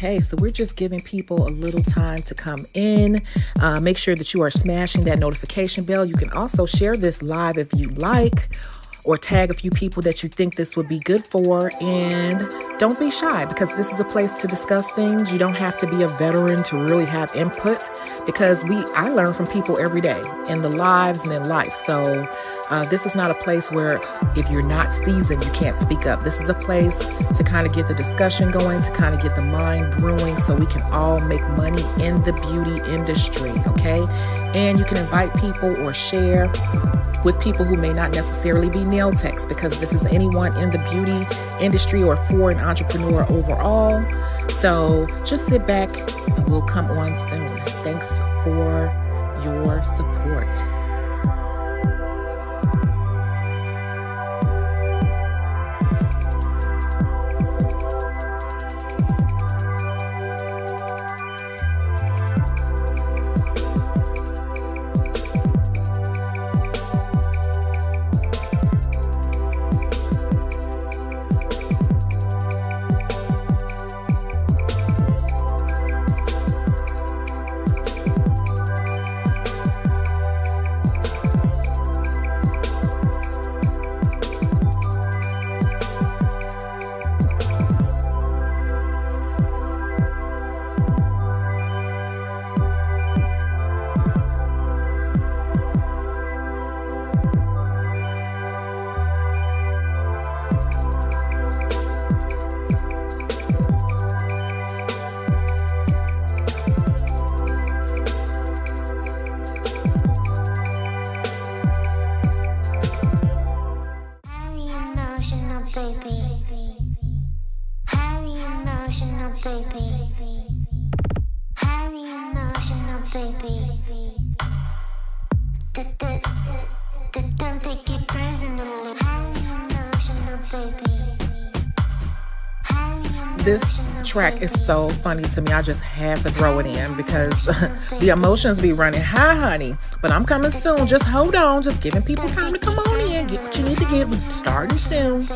Okay, so we're just giving people a little time to come in. Make sure that you are smashing that notification bell. You can also share this live if you like, or tag a few people that you think this would be good for. And don't be shy, because this is a place to discuss things. You don't have to be a veteran to really have input, because I learn from people every day in the lives and in life. So this is not a place where if you're not seasoned, you can't speak up. This is a place to kind of get the discussion going, to kind of get the mind brewing, so we can all make money in the beauty industry, okay? And you can invite people or share with people who may not necessarily be nail techs, because this is anyone in the beauty industry or for an entrepreneur overall. So just sit back and we'll come on soon. Thanks for your support. This track is so funny to me. I just had to throw it in because the emotions be running high, honey. But I'm coming soon. Just hold on. Just giving people time to come on in. Get what you need to get. We're starting soon.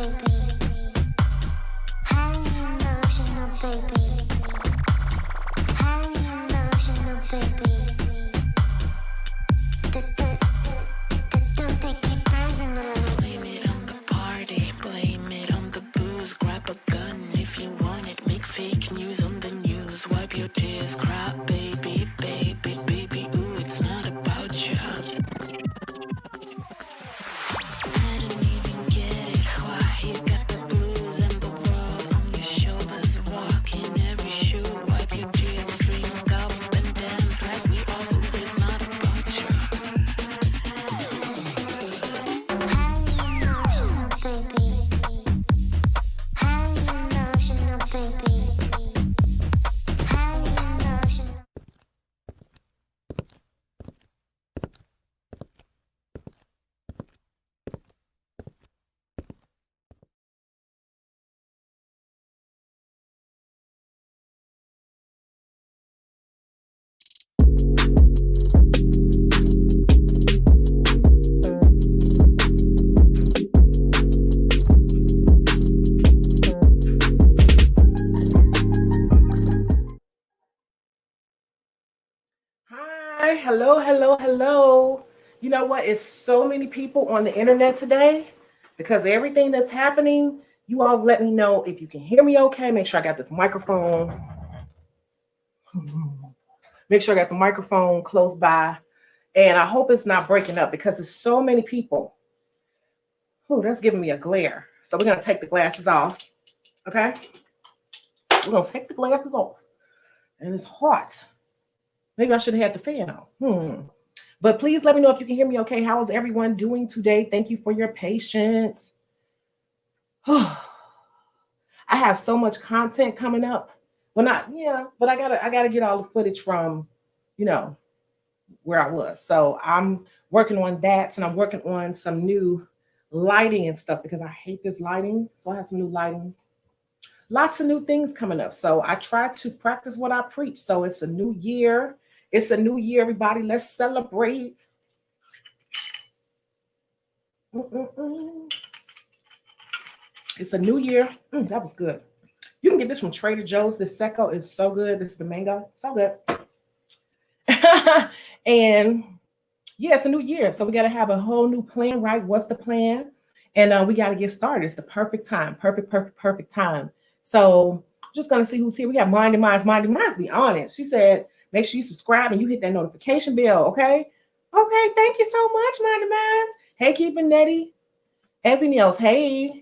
Hello. You know what? It's so many people on the internet today because everything that's happening. You all let me know if you can hear me okay. Make sure I got this microphone. Make sure I got the microphone close by. And I hope it's not breaking up because there's so many people. Oh, that's giving me a glare. So we're going to take the glasses off. Okay? We're going to take the glasses off. And it's hot. Maybe I should have had the fan on. But please let me know if you can hear me okay. How is everyone doing today? Thank you for your patience. I have so much content coming up. Well, but I gotta get all the footage from, where I was. So I'm working on that, and I'm working on some new lighting and stuff because I hate this lighting. So I have some new lighting. Lots of new things coming up. So I try to practice what I preach. So it's a new year. It's a new year, everybody. Let's celebrate. It's a new year. That was good. You can get this from Trader Joe's. This Shecago is so good. This is the mango. So good. And yeah, it's a new year. So we got to have a whole new plan, right? What's the plan? And we got to get started. It's the perfect time. Perfect time. So just going to see who's here. We got Minding Minds. Minding Minds, be honest. She said, make sure you subscribe and you hit that notification bell, okay? Okay, thank you so much, Minding Minds. Hey, Keeping Nettie. Ezzy Nails, hey.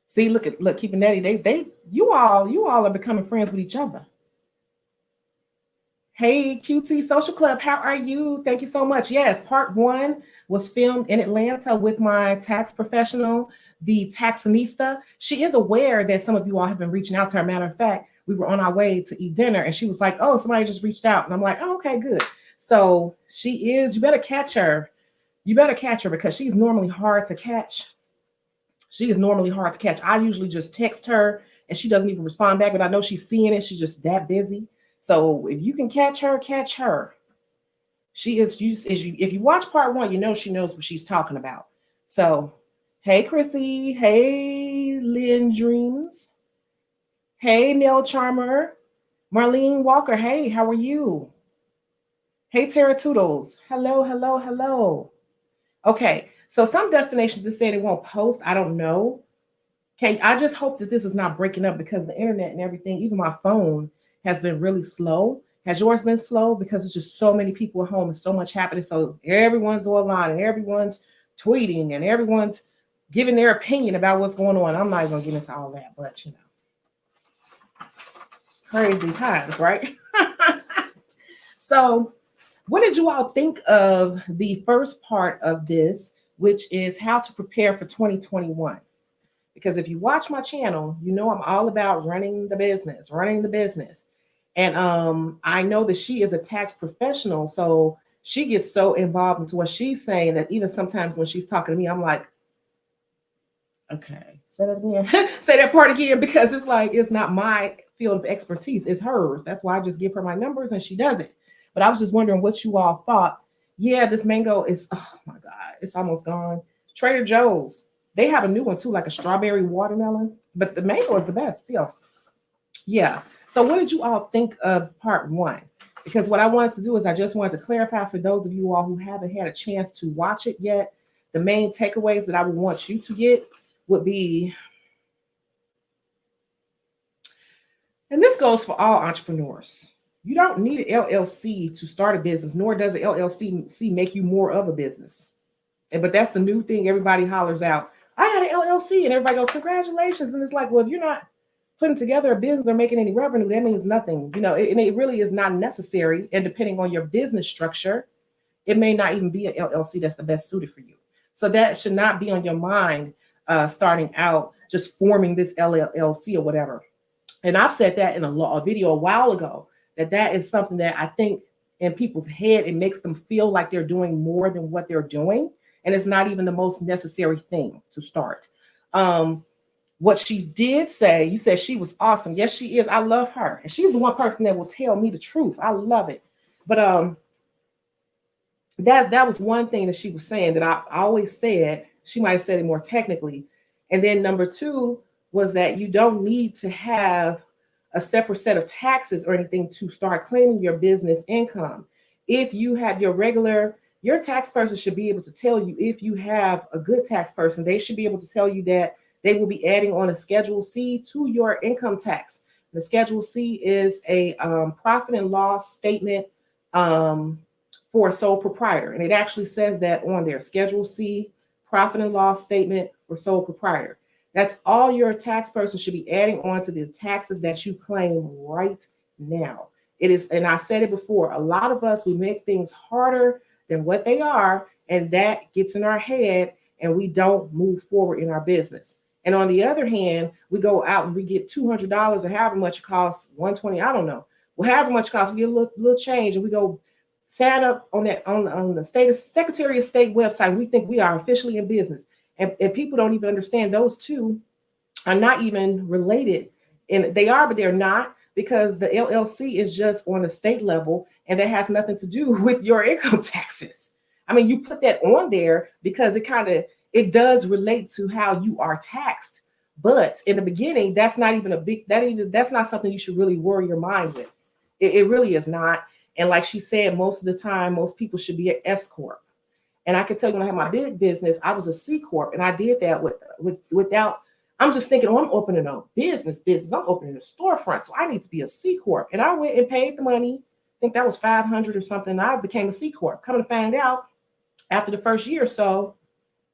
See, look, Keeping Nettie, you all are becoming friends with each other. Hey, QT Social Club, how are you? Thank you so much. Yes, part 1 was filmed in Atlanta with my tax professional, the Taxonista. She is aware that some of you all have been reaching out to her. Matter of fact, we were on our way to eat dinner and she was like, oh, somebody just reached out. And I'm like, oh, okay, good. So she is, you better catch her. You better catch her because she's normally hard to catch. She is normally hard to catch. I usually just text her and she doesn't even respond back, but I know she's seeing it. She's just that busy. So if you can catch her, catch her. She is if you watch part 1, you know she knows what she's talking about. So, hey Chrissy, hey Lynn Dreams, hey Nail Charmer, Marlene Walker, hey, how are you? Hey Tara Toodles, hello. Okay, so some destinations that say they won't post, I don't know. Okay, I just hope that this is not breaking up because the internet and everything, even my phone, has been really slow. Has yours been slow? Because it's just so many people at home and so much happening. So everyone's online and everyone's tweeting and everyone's giving their opinion about what's going on. I'm not going to get into all that, but you know, crazy times, right? So what did you all think of the first part of this, which is how to prepare for 2021? Because if you watch my channel, you know I'm all about running the business. And I know that she is a tax professional, so she gets so involved into what she's saying that even sometimes when she's talking to me, I'm like, okay, say that again. Say that part again, because it's like, it's not my field of expertise, it's hers. That's why I just give her my numbers and she does it. But I was just wondering what you all thought. Yeah, this mango is, oh my God, it's almost gone. Trader Joe's, they have a new one too, like a strawberry watermelon, but the mango is the best still. Yeah. So what did you all think of part 1? Because what I wanted to do is I just wanted to clarify for those of you all who haven't had a chance to watch it yet, the main takeaways that I would want you to get would be, and this goes for all entrepreneurs. You don't need an LLC to start a business, nor does an LLC make you more of a business. But that's the new thing. Everybody hollers out, I had an LLC, and everybody goes, congratulations. And it's like, well, if you're not putting together a business or making any revenue, that means nothing, you know, and it really is not necessary. And depending on your business structure, it may not even be an LLC that's the best suited for you. So that should not be on your mind starting out, just forming this LLC or whatever. And I've said that in a video a while ago, that is something that I think in people's head, it makes them feel like they're doing more than what they're doing. And it's not even the most necessary thing to start. What she did say, you said she was awesome. Yes, she is. I love her. And she's the one person that will tell me the truth. I love it. But that was one thing that she was saying that I always said. She might have said it more technically. And then number 2 was that you don't need to have a separate set of taxes or anything to start claiming your business income. If you have your tax person should be able to tell you, if you have a good tax person, they should be able to tell you that they will be adding on a Schedule C to your income tax. The Schedule C is a profit and loss statement for a sole proprietor. And it actually says that on there, Schedule C, profit and loss statement for sole proprietor. That's all your tax person should be adding on to the taxes that you claim right now. It is, and I said it before, a lot of us, we make things harder than what they are, and that gets in our head and we don't move forward in our business. And on the other hand, we go out and we get $200 or however much it costs, $120, I don't know. Well, however much it costs, we get a little change and we go sign up on the Secretary of State website. We think we are officially in business. And people don't even understand those two are not even related. And they are, but they're not, because the LLC is just on the state level and that has nothing to do with your income taxes. I mean, you put that on there because it does relate to how you are taxed, But in the beginning, that's not even that's not something you should really worry your mind with. It really is not. And like she said, most of the time, most people should be an S corp. And I can tell you, when I had my big business, I was a C corp, and I did that without. I'm just thinking, oh, I'm opening a business. I'm opening a storefront, so I need to be a C corp. And I went and paid the money. I think that was 500 or something. I became a C corp. Coming to find out, after the first year or so,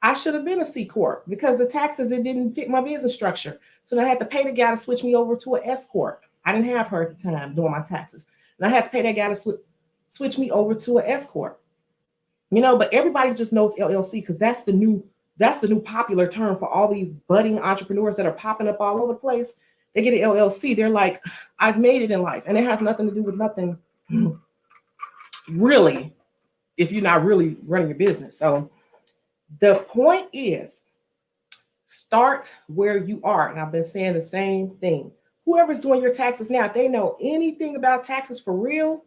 I should have been a C corp because the taxes, it didn't fit my business structure. So I had to pay the guy to switch me over to an S corp. I didn't have her at the time doing my taxes, and I had to pay that guy to switch me over to an S corp. But everybody just knows LLC because that's the new popular term for all these budding entrepreneurs that are popping up all over the place. They get an LLC. They're like, I've made it in life, and it has nothing to do with nothing, really, if you're not really running your business. So the point is, start where you are. And I've been saying the same thing. Whoever's doing your taxes now, if they know anything about taxes for real,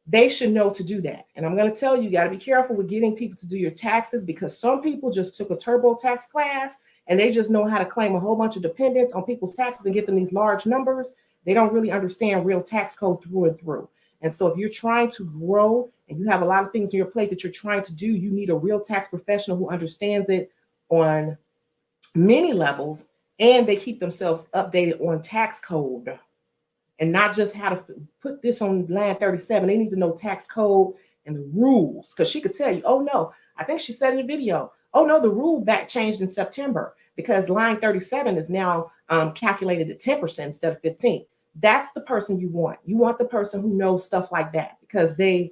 they should know to do that. And I'm going to tell you, you got to be careful with getting people to do your taxes, because some people just took a TurboTax class and they just know how to claim a whole bunch of dependents on people's taxes and get them these large numbers. They don't really understand real tax code through and through. And so if you're trying to grow and you have a lot of things on your plate that you're trying to do, you need a real tax professional who understands it on many levels, and they keep themselves updated on tax code and not just how to put this on line 37. They need to know tax code and the rules, because she could tell you, oh no, I think she said in the video, oh no, the rule back changed in September because line 37 is now calculated at 10% instead of 15. That's the person you want. You want the person who knows stuff like that, because they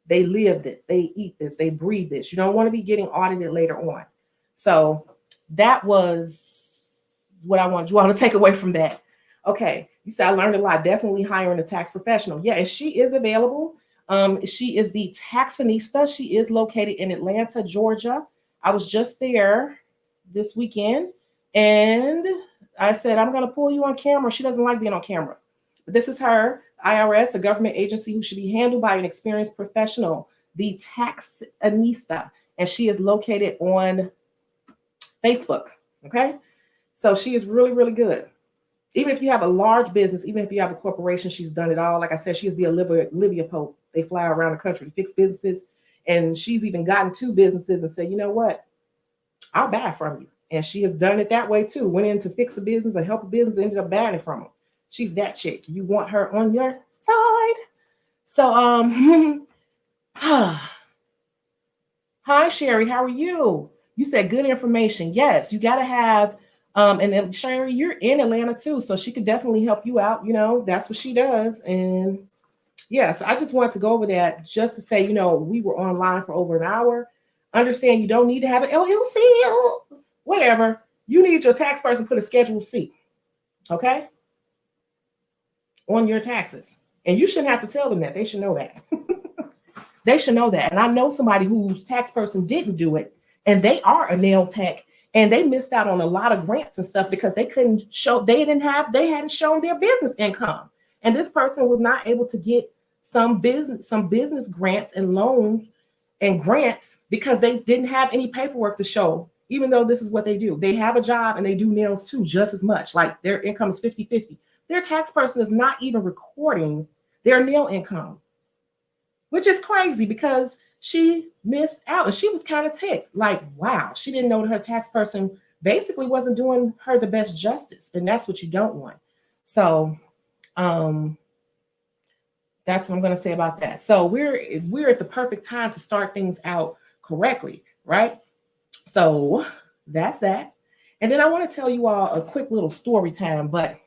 live this, they eat this, they breathe this. You don't want to be getting audited later on. So that was what I wanted you all to take away from that. Okay, you said I learned a lot. Definitely hiring a tax professional. Yeah, and she is available. She is the Taxonista. She is located in Atlanta, Georgia. I was just there this weekend, and I said, I'm going to pull you on camera. She doesn't like being on camera. But this is her, IRS, a government agency who should be handled by an experienced professional, the Taxonista. And she is located on Facebook. Okay, so she is really, really good. Even if you have a large business, even if you have a corporation, she's done it all. Like I said, she's the Olivia Pope. They fly around the country to fix businesses. And she's even gotten 2 businesses and said, you know what? I'll buy from you. And she has done it that way too. Went in to fix a business or help a business, ended up buying it from them. She's that chick. You want her on your side. So, hi, Sherry. How are you? You said good information. Yes, you got to have, and then Sherry, you're in Atlanta too, so she could definitely help you out. That's what she does. And yes, I just wanted to go over that just to say, we were online for over an hour. Understand you don't need to have an LLC, whatever. You need your tax person to put a Schedule C, okay, on your taxes. And you shouldn't have to tell them that. They should know that. They should know that. And I know somebody whose tax person didn't do it, and they are a nail tech, and they missed out on a lot of grants and stuff because they hadn't shown their business income. And this person was not able to get some business grants and loans and grants because they didn't have any paperwork to show, even though this is what they do. They have a job and they do nails too, just as much. Like their income is 50-50. Their tax person is not even recording their nail income, which is crazy because she missed out and she was kind of ticked. Like, wow, she didn't know that her tax person basically wasn't doing her the best justice. And that's what you don't want. So that's what I'm going to say about that. So we're at the perfect time to start things out correctly, right? So that's that. And then I want to tell you all a quick little story time, but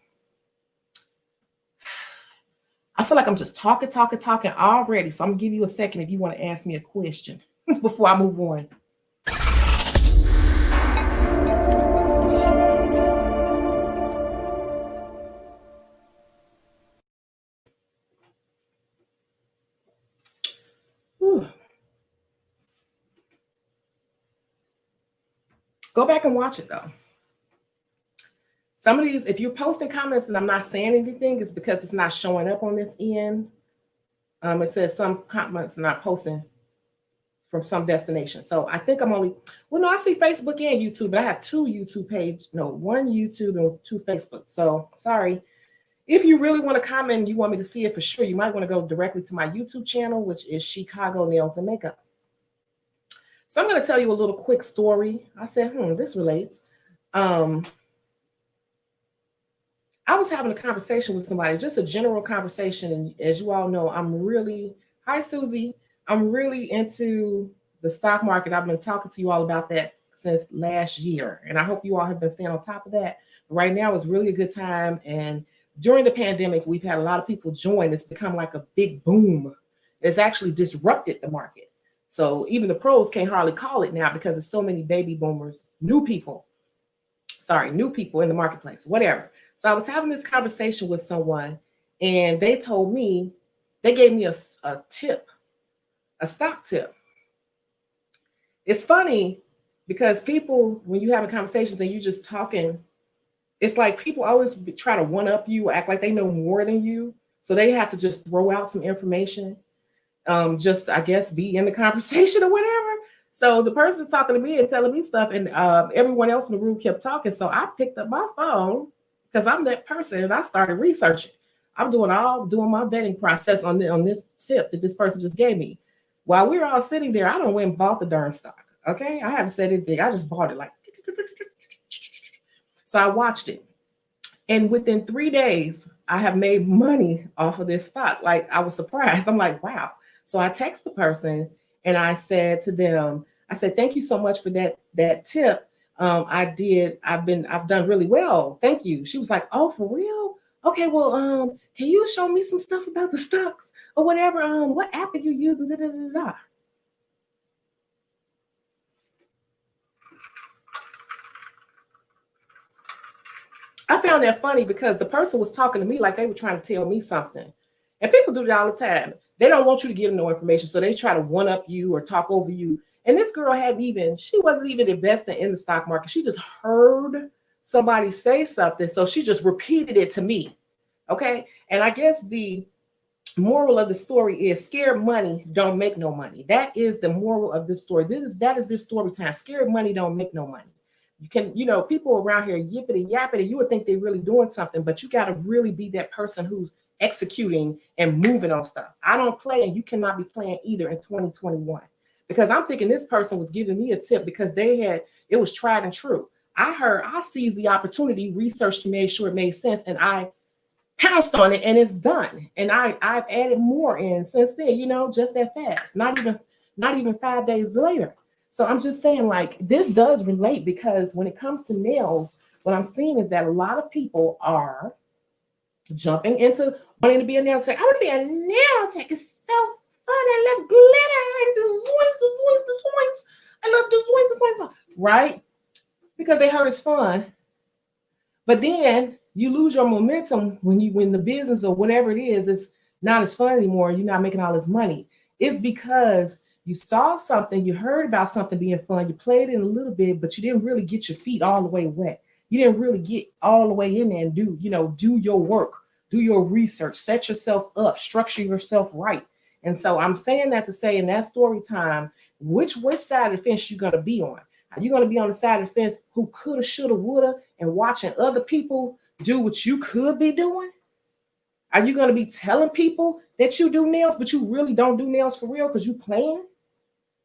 I feel like I'm just talking already. So I'm gonna give you a second if you want to ask me a question before I move on. Whew. Go back and watch it though. Some of these, if you're posting comments and I'm not saying anything, it's because it's not showing up on this end. It says some comments are not posting from some destination. So I think I'm only, well, no, I see Facebook and YouTube, but I have two YouTube page, no, one YouTube and two Facebook. So sorry. If you really want to comment and you want me to see it for sure, you might want to go directly to my YouTube channel, which is Shecago Nails and Makeup. So I'm going to tell you a little quick story. I said, this relates. I was having a conversation with somebody, just a general conversation. And as you all know, hi, Susie. I'm really into the stock market. I've been talking to you all about that since last year. And I hope you all have been staying on top of that. Right now is really a good time. And during the pandemic, we've had a lot of people join. It's become like a big boom. It's actually disrupted the market. So even the pros can't hardly call it now because there's so many baby boomers, new people in the marketplace, whatever. So I was having this conversation with someone and they gave me a tip, a stock tip. It's funny because people, when you have conversations and you're just talking, it's like people always try to one up you, act like they know more than you. So they have to just throw out some information, just, I guess, be in the conversation or whatever. So the person talking to me and telling me stuff and everyone else in the room kept talking. So I picked up my phone because I'm that person and I started researching. I'm doing my vetting process on this tip that this person just gave me. While we were all sitting there, I done went and bought the darn stock. Okay. I haven't said anything. I just bought it like. So I watched it. And within 3 days, I have made money off of this stock. Like I was surprised. I'm like, wow. So I text the person and I said to them, thank you so much for that tip. I've done really well. Thank you. She was like, oh, for real? Okay, well, can you show me some stuff about the stocks or whatever? What app are you using? Da, da, da, da. I found that funny because the person was talking to me like they were trying to tell me something. And people do that all the time. They don't want you to give them no information. So they try to one up you or talk over you. And this girl she wasn't even investing in the stock market. She just heard somebody say something. So she just repeated it to me. Okay. And I guess the moral of the story is scared money don't make no money. That is the moral of this story. That is this story time. Scared money don't make no money. People around here yippity yappity, you would think they're really doing something, but you got to really be that person who's executing and moving on stuff. I don't play, and you cannot be playing either in 2021 because I'm thinking this person was giving me a tip because it was tried and true. I seized the opportunity, researched, made sure it made sense, and I pounced on it, and it's done. And I've added more in since then, just that fast, not even 5 days later. So I'm just saying, like, this does relate because when it comes to nails, what I'm seeing is that a lot of people are jumping into wanting to be a nail tech. I want to be a nail tech. It's so fun. I love glitter and the zoinks. I love the zoinks. Right? Because they heard it's fun. But then you lose your momentum when the business or whatever it is not as fun anymore. You're not making all this money. It's because you saw something, you heard about something being fun, you played it a little bit, but you didn't really get your feet all the way wet. You didn't really get all the way in there and do your work, do your research, set yourself up, structure yourself right. And so I'm saying that to say in that story time, which side of the fence you're going to be on? Are you going to be on the side of the fence who coulda, shoulda, woulda, and watching other people do what you could be doing? Are you going to be telling people that you do nails, but you really don't do nails for real because you playing?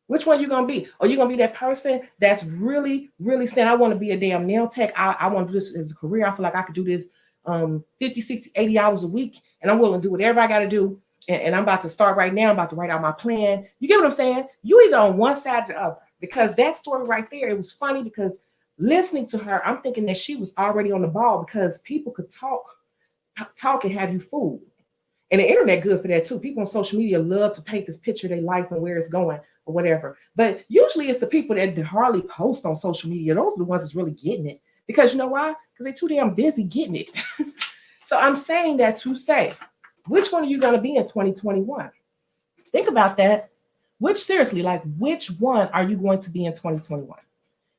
Which one you going to be? Or you going to be that person that's really, really saying, I want to be a damn nail tech. I want to do this as a career. I feel like I could do this 50, 60, 80 hours a week. And I'm willing to do whatever I got to do. And I'm about to start right now. I'm about to write out my plan. You get what I'm saying? You either on one side or the other. Because that story right there, it was funny because listening to her, I'm thinking that she was already on the ball because people could talk and have you fooled. And the internet good for that too. People on social media love to paint this picture of their life and where it's going or whatever. But usually it's the people that hardly post on social media. Those are the ones that's really getting it. Because you know why? Because they're too damn busy getting it. So I'm saying that to say, which one are you going to be in 2021? Think about that. Which one are you going to be in 2021?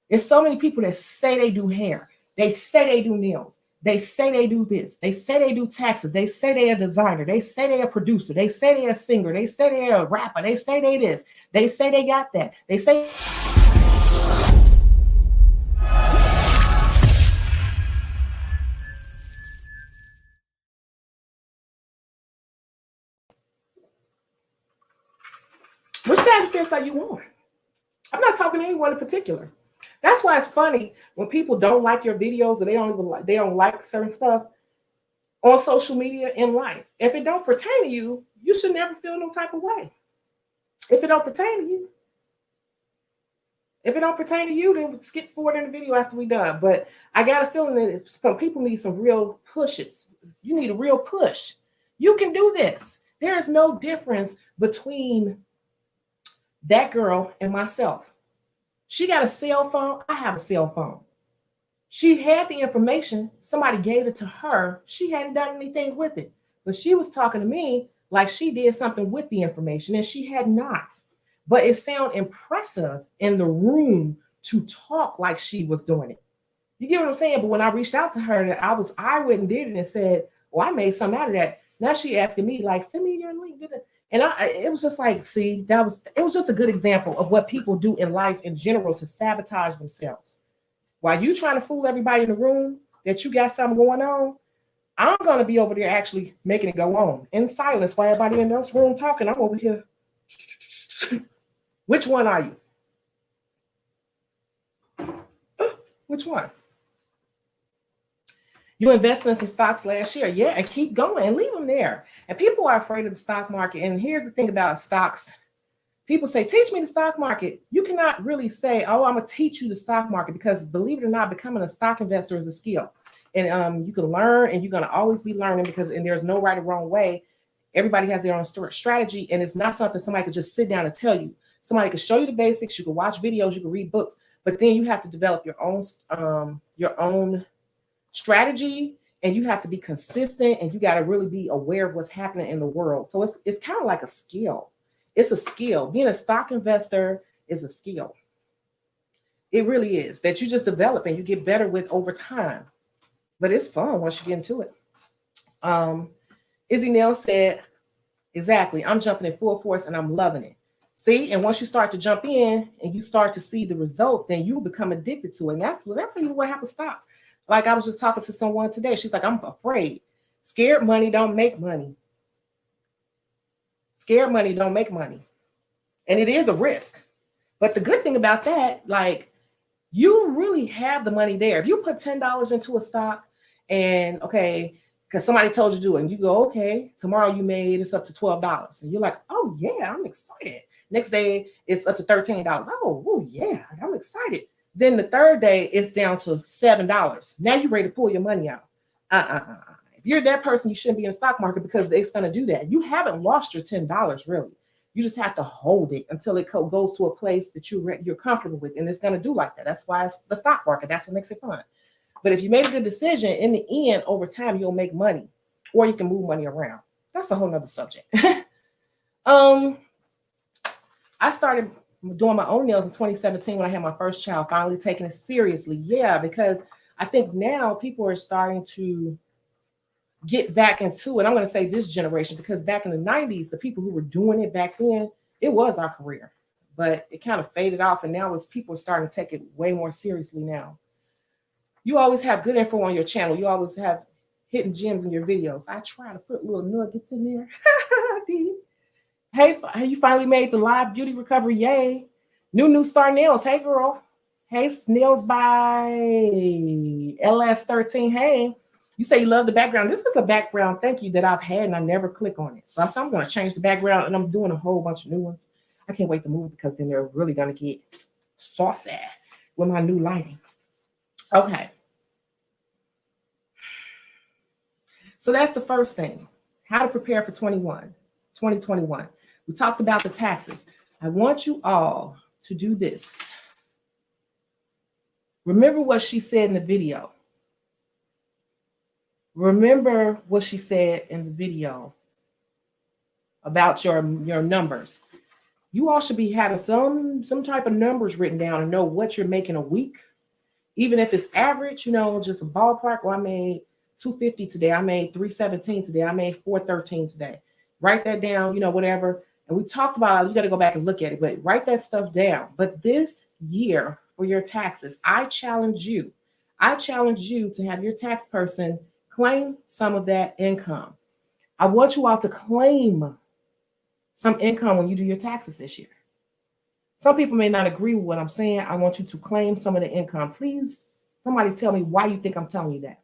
There's so many people that say they do hair. They say they do nails. They say they do this. They say they do taxes. They say they're a designer. They say they're a producer. They say they're a singer. They say they're a rapper. They say they this. They say they got that. They say... Which side of the fence are you on? I'm not talking to anyone in particular. That's why it's funny when people don't like your videos or they don't like certain stuff on social media in life. If it don't pertain to you, you should never feel no type of way. If it don't pertain to you, then skip forward in the video after we done. But I got a feeling that some people need some real pushes. You need a real push. You can do this. There is no difference between that girl and myself. She got a cell phone. I have a cell phone. She had the information. Somebody gave it to her. She hadn't done anything with it. But she was talking to me like she did something with the information, and she had not. But it sounded impressive in the room to talk like she was doing it. You get what I'm saying? But when I reached out to her, I went and did it and said, well, I made something out of that. Now she asking me, like, send me your link. And it was just like, see, it was just a good example of what people do in life in general to sabotage themselves. While you trying to fool everybody in the room that you got something going on, I'm going to be over there actually making it go on in silence while everybody in this room talking. I'm over here. Which one are you? Which one? You invested in some stocks last year. Yeah, and keep going and leave them there. And people are afraid of the stock market. And here's the thing about stocks. People say, teach me the stock market. You cannot really say, oh, I'm going to teach you the stock market, because believe it or not, becoming a stock investor is a skill. And you can learn, and you're going to always be learning, and there's no right or wrong way. Everybody has their own strategy, and it's not something somebody could just sit down and tell you. Somebody could show you the basics. You can watch videos. You can read books. But then you have to develop your own strategy, and you have to be consistent, and you got to really be aware of what's happening in the world. So it's kind of like a skill. It's a skill. Being a stock investor is a skill. It really is, that you just develop and you get better with over time. But it's fun once you get into it. Izzy Nell said, exactly, I'm jumping in full force and I'm loving it. See, and once you start to jump in and you start to see the results, then you become addicted to it. And that's even what happens with stocks. Like I was just talking to someone today. She's like, I'm afraid. Scared money don't make money. Scared money don't make money. And it is a risk. But the good thing about that, like, you really have the money there. If you put $10 into a stock and, okay, because somebody told you to do it, and you go, okay, tomorrow you made it's up to $12. And you're like, oh, yeah, I'm excited. Next day, it's up to $13. Oh, yeah, I'm excited. Then the third day, it's down to $7. Now you're ready to pull your money out. If you're that person, you shouldn't be in the stock market, because it's going to do that. You haven't lost your $10, really. You just have to hold it until it goes to a place that you're comfortable with, and it's going to do like that. That's why it's the stock market. That's what makes it fun. But if you made a good decision, in the end, over time, you'll make money, or you can move money around. That's a whole nother subject. I started doing my own nails in 2017 when I had my first child, finally taking it seriously. Yeah, because I think now people are starting to get back into it. I'm going to say this generation, because back in the 90s, the people who were doing it back then, it was our career. But it kind of faded off, and now people are starting to take it way more seriously now. You always have good info on your channel. You always have hidden gems in your videos. I try to put little nuggets in there. Hey, you finally made the live beauty recovery. Yay. New Star Nails. Hey, girl. Hey, Nails by LS13. Hey, you say you love the background. This is a background, thank you, that I've had, and I never click on it. So I said, I'm going to change the background, and I'm doing a whole bunch of new ones. I can't wait to move, because then they're really going to get saucy with my new lighting. Okay. So that's the first thing, how to prepare for 2021. We talked about the taxes. I want you all to do this. Remember what she said in the video. Remember what she said in the video about your numbers. You all should be having some type of numbers written down and know what you're making a week. Even if it's average, just a ballpark. Well, I made $250 today. I made $317 today. I made $413 today. Write that down, whatever. And we talked about, you got to go back and look at it, but write that stuff down. But this year for your taxes, I challenge you to have your tax person claim some of that income. I want you all to claim some income when you do your taxes this year. Some people may not agree with what I'm saying. I want you to claim some of the income. Please, somebody tell me why you think I'm telling you that.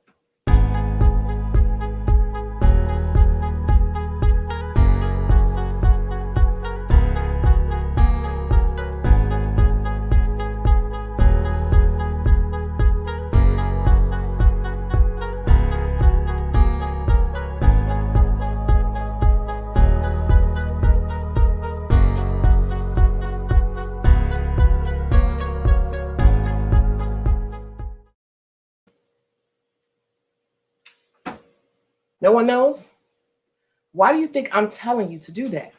No one knows? Why do you think I'm telling you to do that?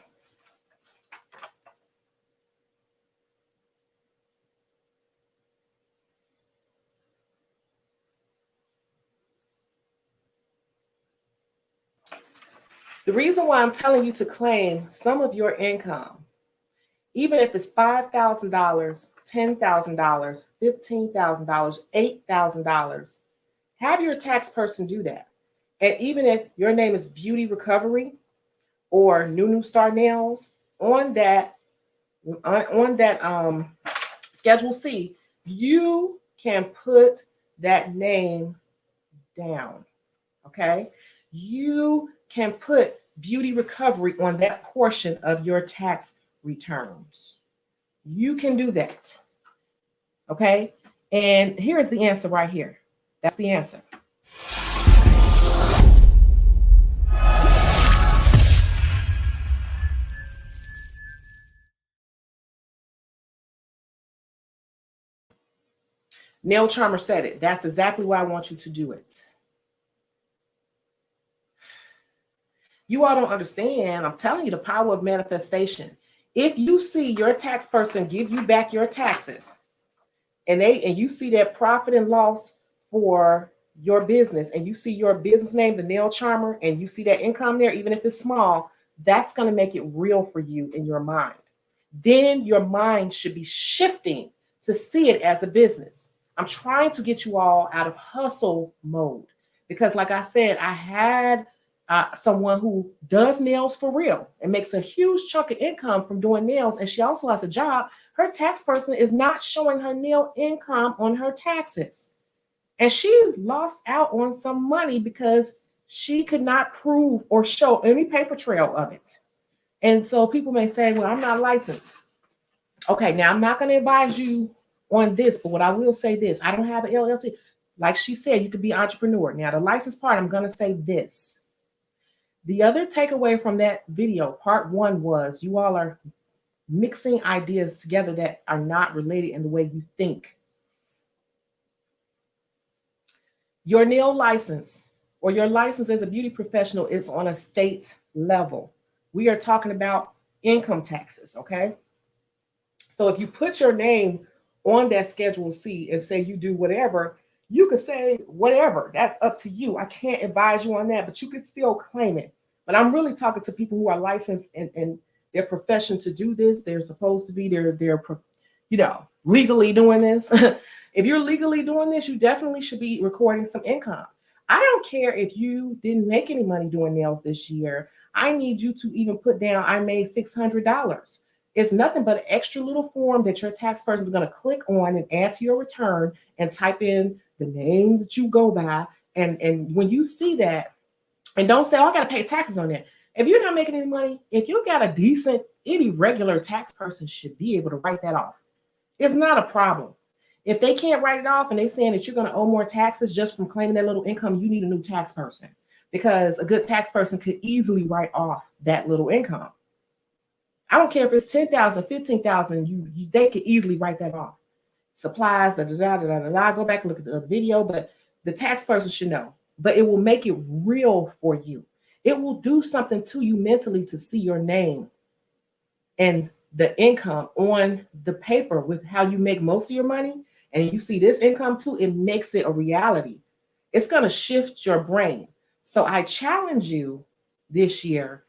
The reason why I'm telling you to claim some of your income, even if it's $5,000, $10,000, $15,000, $8,000, have your tax person do that. And even if your name is Beauty Recovery or New Star Nails, on that Schedule C, you can put that name down. Okay, you can put Beauty Recovery on that portion of your tax returns. You can do that. Okay, and here's the answer right here. That's the answer. Nail Charmer said it. That's exactly why I want you to do it. You all don't understand. I'm telling you the power of manifestation. If you see your tax person give you back your taxes, and you see that profit and loss for your business, and you see your business name, the Nail Charmer, and you see that income there, even if it's small, that's going to make it real for you in your mind. Then your mind should be shifting to see it as a business. I'm trying to get you all out of hustle mode because, like I said, I had someone who does nails for real and makes a huge chunk of income from doing nails, and she also has a job. Her tax person is not showing her nail income on her taxes, and she lost out on some money because she could not prove or show any paper trail of it. And so people may say, well, I'm not licensed. Okay, now I'm not going to advise you on this, but what I will say this, I don't have an LLC. Like she said, you could be an entrepreneur. Now, the license part, I'm going to say this. The other takeaway from that video, part one, was you all are mixing ideas together that are not related in the way you think. Your nail license or your license as a beauty professional is on a state level. We are talking about income taxes, okay? So if you put your name on that Schedule C and say you do whatever, you could say whatever. That's up to you. I can't advise you on that, but you could still claim it. But I'm really talking to people who are licensed in their profession to do this. They're supposed to be, they're legally doing this. If you're legally doing this, you definitely should be recording some income. I don't care if you didn't make any money doing nails this year. I need you to even put down, I made $600. It's nothing but an extra little form that your tax person is going to click on and add to your return and type in the name that you go by. And when you see that, and don't say, oh, I got to pay taxes on that. If you're not making any money, if you got a decent, any regular tax person should be able to write that off. It's not a problem. If they can't write it off and they're saying that you're going to owe more taxes just from claiming that little income, you need a new tax person, because a good tax person could easily write off that little income. I don't care if it's 10,000, 15,000, they could easily write that off. Supplies, Go back and look at the other video, but the tax person should know. But it will make it real for you. It will do something to you mentally to see your name and the income on the paper with how you make most of your money. And you see this income too, it makes it a reality. It's going to shift your brain. So I challenge you this year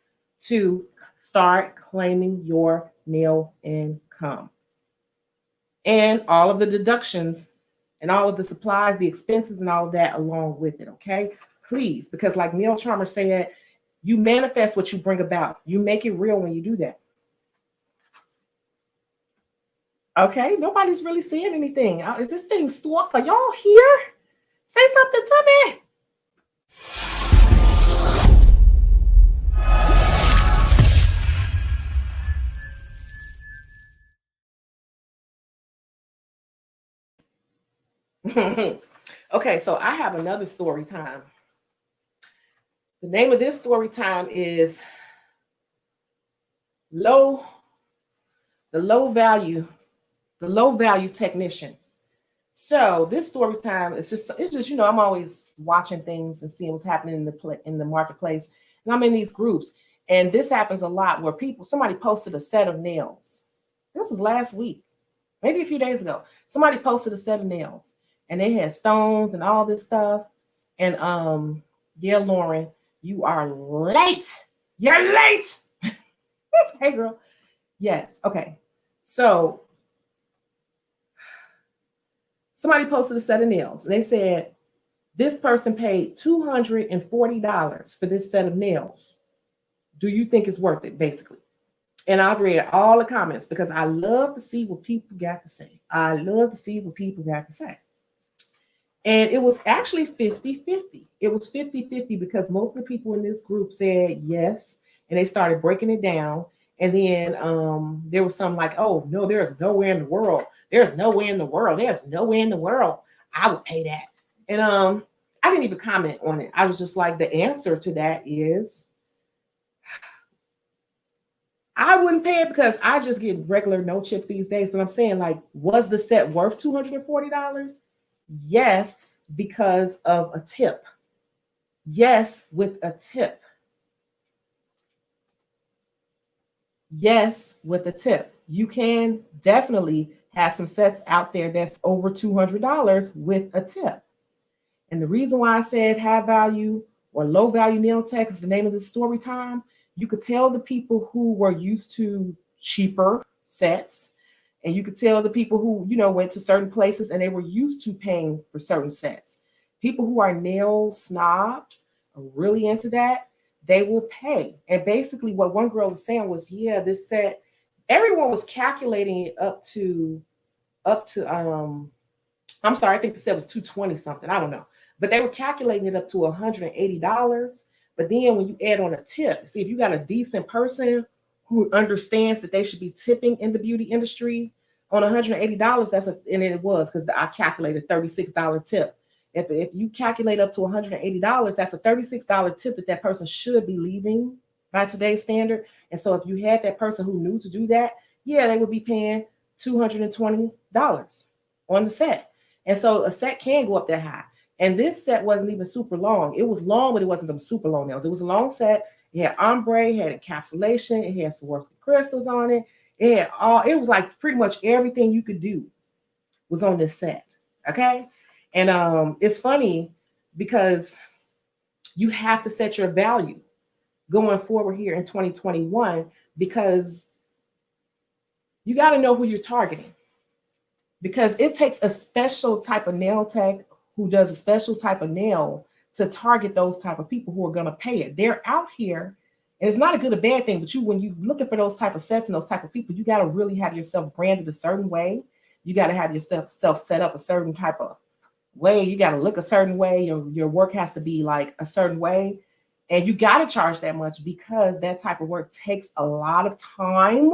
to start claiming your nail income and all of the deductions and all of the supplies, the expenses, and all of that along with it. Okay, please, because like Neil Charmer said, you manifest what you bring about. You make it real when you do that. Okay, nobody's really saying anything. Is this thing stuck? Are y'all here? Say something to me. Okay, so I have another story time. The name of this story time is the low value technician. So this story time is just I'm always watching things and seeing what's happening in the marketplace, and I'm in these groups, and this happens a lot where somebody posted a set of nails. This was last week, maybe a few days ago. Somebody posted a set of nails, and they had stones and all this stuff. And yeah, Lauren, you are late. You're late. Hey, girl. Yes. Okay. So somebody posted a set of nails, and they said this person paid $240 for this set of nails. Do you think it's worth it, basically? And I've read all the comments because I love to see what people got to say. I love to see what people got to say. And it was actually 50-50. It was 50-50 because most of the people in this group said yes, and they started breaking it down. And then there was some like, oh, no, there's nowhere in the world. There's nowhere in the world. There's nowhere in the world I would pay that. And I didn't even comment on it. I was just like, the answer to that is I wouldn't pay it because I just get regular no chip these days. But I'm saying, like, was the set worth $240? Yes, because of a tip. Yes, with a tip. Yes, with a tip. You can definitely have some sets out there that's over $200 with a tip. And the reason why I said high value or low value nail tech is the name of the story time. You could tell the people who were used to cheaper sets, and you could tell the people who, went to certain places and they were used to paying for certain sets. People who are nail snobs are really into that. They will pay. And basically what one girl was saying was, yeah, this set, everyone was calculating it up to I'm sorry, I think the set was 220 something. I don't know. But they were calculating it up to $180. But then when you add on a tip, see, if you got a decent person who understands that they should be tipping in the beauty industry on $180, and it was because I calculated $36 tip. If you calculate up to $180, that's a $36 tip that person should be leaving by today's standard. And so if you had that person who knew to do that, yeah, they would be paying $220 on the set. And so a set can go up that high. And this set wasn't even super long. It was long, but it wasn't them super long nails. It was a long set. It had ombre, it had encapsulation, it had Swarovski crystals on it. It was like pretty much everything you could do was on this set. Okay. And it's funny because you have to set your value going forward here in 2021 because you got to know who you're targeting. Because it takes a special type of nail tech who does a special type of nail to target those type of people who are going to pay it. They're out here, and it's not a good or bad thing, but when you looking for those type of sets and those type of people, you got to really have yourself branded a certain way. You got to have yourself set up a certain type of way. You got to look a certain way. Your work has to be like a certain way. And you got to charge that much because that type of work takes a lot of time.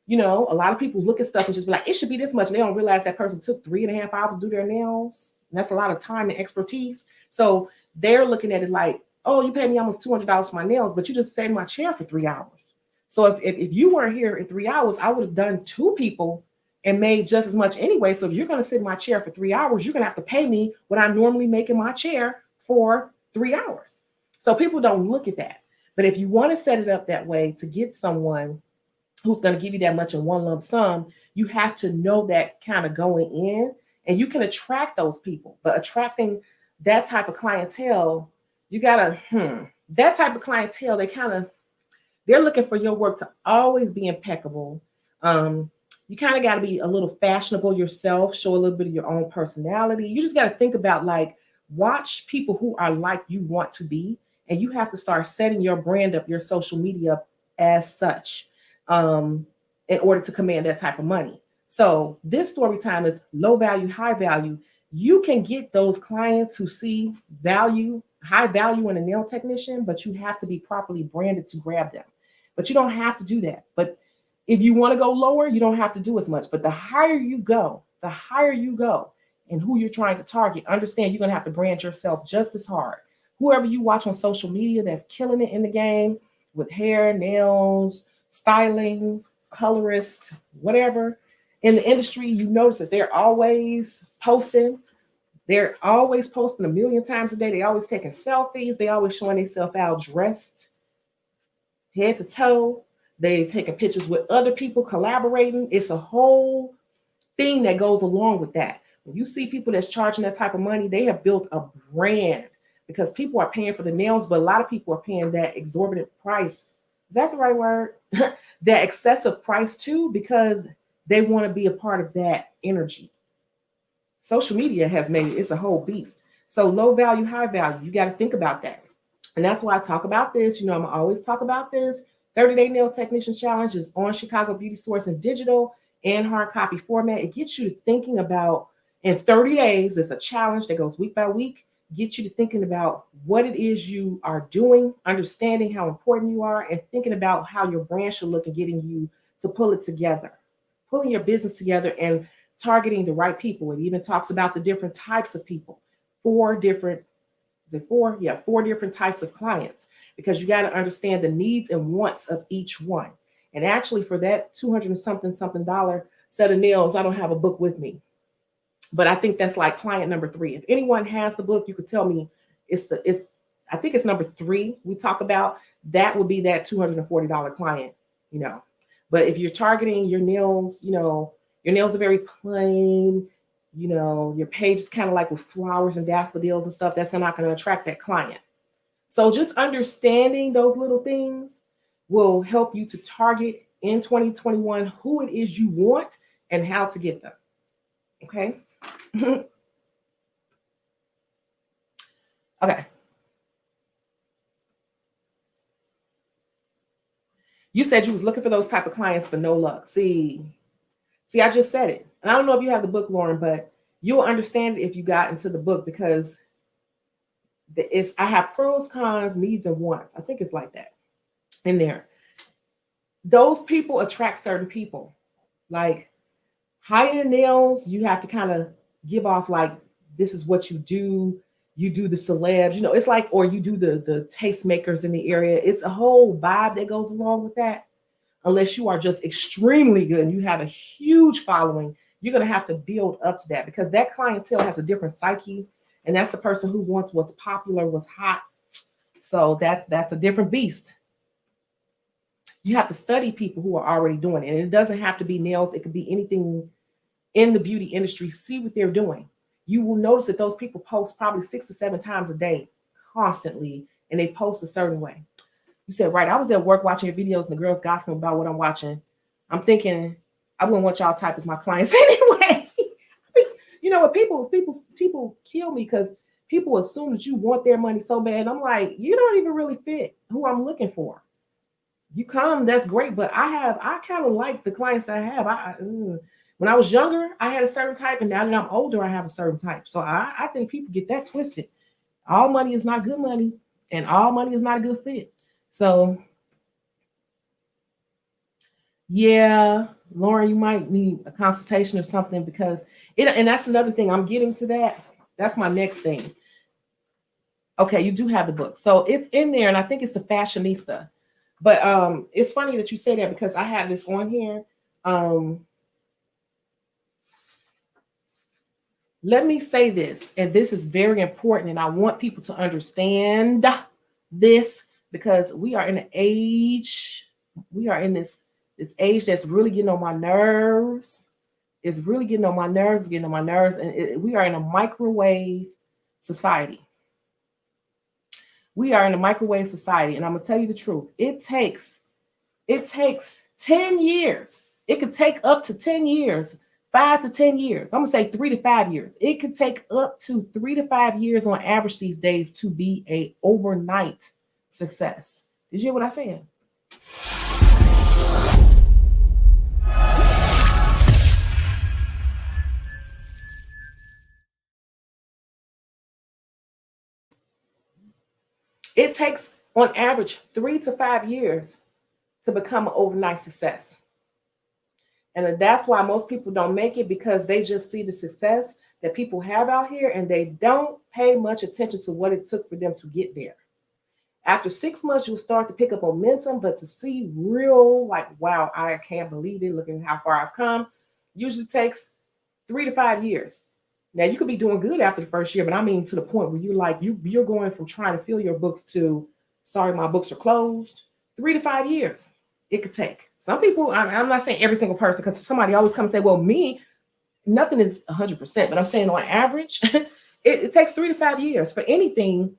A lot of people look at stuff and just be like, it should be this much. And they don't realize that person took 3.5 hours to do their nails. And that's a lot of time and expertise. So they're looking at it like, oh, you paid me almost $200 for my nails, but you just sat in my chair for 3 hours. So if you weren't here in 3 hours, I would have done 2 people and made just as much anyway. So if you're going to sit in my chair for 3 hours, you're going to have to pay me what I normally make in my chair for 3 hours. So people don't look at that. But if you want to set it up that way to get someone who's going to give you that much in one lump sum, you have to know that kind of going in, and you can attract those people. But attracting that type of clientele, you gotta, that type of clientele, they're looking for your work to always be impeccable. You kind of got to be a little fashionable yourself, show a little bit of your own personality. You just got to think about, like, watch people who are like you want to be, and you have to start setting your brand up, your social media up as such, in order to command that type of money. So this story time is low value, high value. You can get those clients who see value, high value in a nail technician, but you have to be properly branded to grab them. But you don't have to do that. But if you want to go lower, you don't have to do as much. But the higher you go, and who you're trying to target, understand you're going to have to brand yourself just as hard. Whoever you watch on social media that's killing it in the game with hair, nails, styling, colorist, whatever in the industry, you notice that they're always posting. They're always posting a million times a day. They always taking selfies. They always showing themselves out dressed head to toe. They taking pictures with other people, collaborating. It's a whole thing that goes along with that. When you see people that's charging that type of money, they have built a brand because people are paying for the nails, but a lot of people are paying that exorbitant price. Is that the right word? That excessive price too, because they want to be a part of that energy. Social media has made it, it's a whole beast. So low value, high value, you got to think about that. And that's why I talk about this. You know, I'm always talk about this. 30-Day Nail Technician Challenge is on Shecago Beauty Source in digital and hard copy format. It gets you to thinking about, in 30 days, it's a challenge that goes week by week, gets you to thinking about what it is you are doing, understanding how important you are, and thinking about how your brand should look and getting you to pull it together, pulling your business together and targeting the right people. It even talks about the different types of people, four different types of clients, because you got to understand the needs and wants of each one. And actually, for that 200 and something dollar set of nails, I don't have a book with me, but I think that's like client number 3. If anyone has the book, you could tell me I think it's number 3 we talk about. That would be that $240 client, you know. But if you're targeting your nails, you know, your nails are very plain, you know, your page is kind of like with flowers and daffodils and stuff, that's not going to attract that client. So just understanding those little things will help you to target in 2021 who it is you want and how to get them. Okay. Okay. You said you was looking for those type of clients, but no luck. See, I just said it. And I don't know if you have the book, Lauren, but you'll understand it if you got into the book, because I have pros, cons, needs, and wants. I think it's like that in there. Those people attract certain people. Like high-end nails, you have to kind of give off like, this is what you do. You do the celebs, you know, it's like, or you do the tastemakers in the area. It's a whole vibe that goes along with that. Unless you are just extremely good and you have a huge following, you're going to have to build up to that, because that clientele has a different psyche. And that's the person who wants what's popular, what's hot. So that's a different beast. You have to study people who are already doing it. And it doesn't have to be nails. It could be anything in the beauty industry. See what they're doing. You will notice that those people post probably 6 to 7 times a day constantly, and they post a certain way. You said, right, I was at work watching your videos and the girls gossiping about what I'm watching. I'm thinking, I wouldn't want y'all type as my clients anyway. You know what, people kill me because people assume that you want their money so bad. I'm like, you don't even really fit who I'm looking for. You come, that's great, but I kind of like the clients that I have. When I was younger, I had a certain type, and now that I'm older, I have a certain type. So I think people get that twisted. All money is not good money, and all money is not a good fit. So yeah, Lauren, you might need a consultation or something, because and that's another thing. I'm getting to that. That's my next thing. Okay, you do have the book. So it's in there, and I think it's the Fashionista. But it's funny that you say that, because I have this on here. Let me say this, and this is very important, and I want people to understand this, because we are in an age, we are in this age that's really getting on my nerves. It's really getting on my nerves, and we are in a microwave society. We are in a microwave society, and I'm gonna tell you the truth. It takes 10 years. It could take up to 10 years, 5 to 10 years. I'm gonna say 3 to 5 years. It could take up to 3 to 5 years on average these days to be a overnight success. Did you hear what I said? It takes on average 3 to 5 years to become an overnight success. And that's why most people don't make it, because they just see the success that people have out here and they don't pay much attention to what it took for them to get there. After 6 months, you'll start to pick up momentum, but to see real, like, wow, I can't believe it, look at how far I've come, usually takes 3 to 5 years. Now, you could be doing good after the first year, but I mean to the point where you're going from trying to fill your books to, sorry, my books are closed. 3 to 5 years it could take. Some people, I'm not saying every single person, because somebody always comes and say, well, me, nothing is 100%, but I'm saying on average, it takes 3 to 5 years for anything,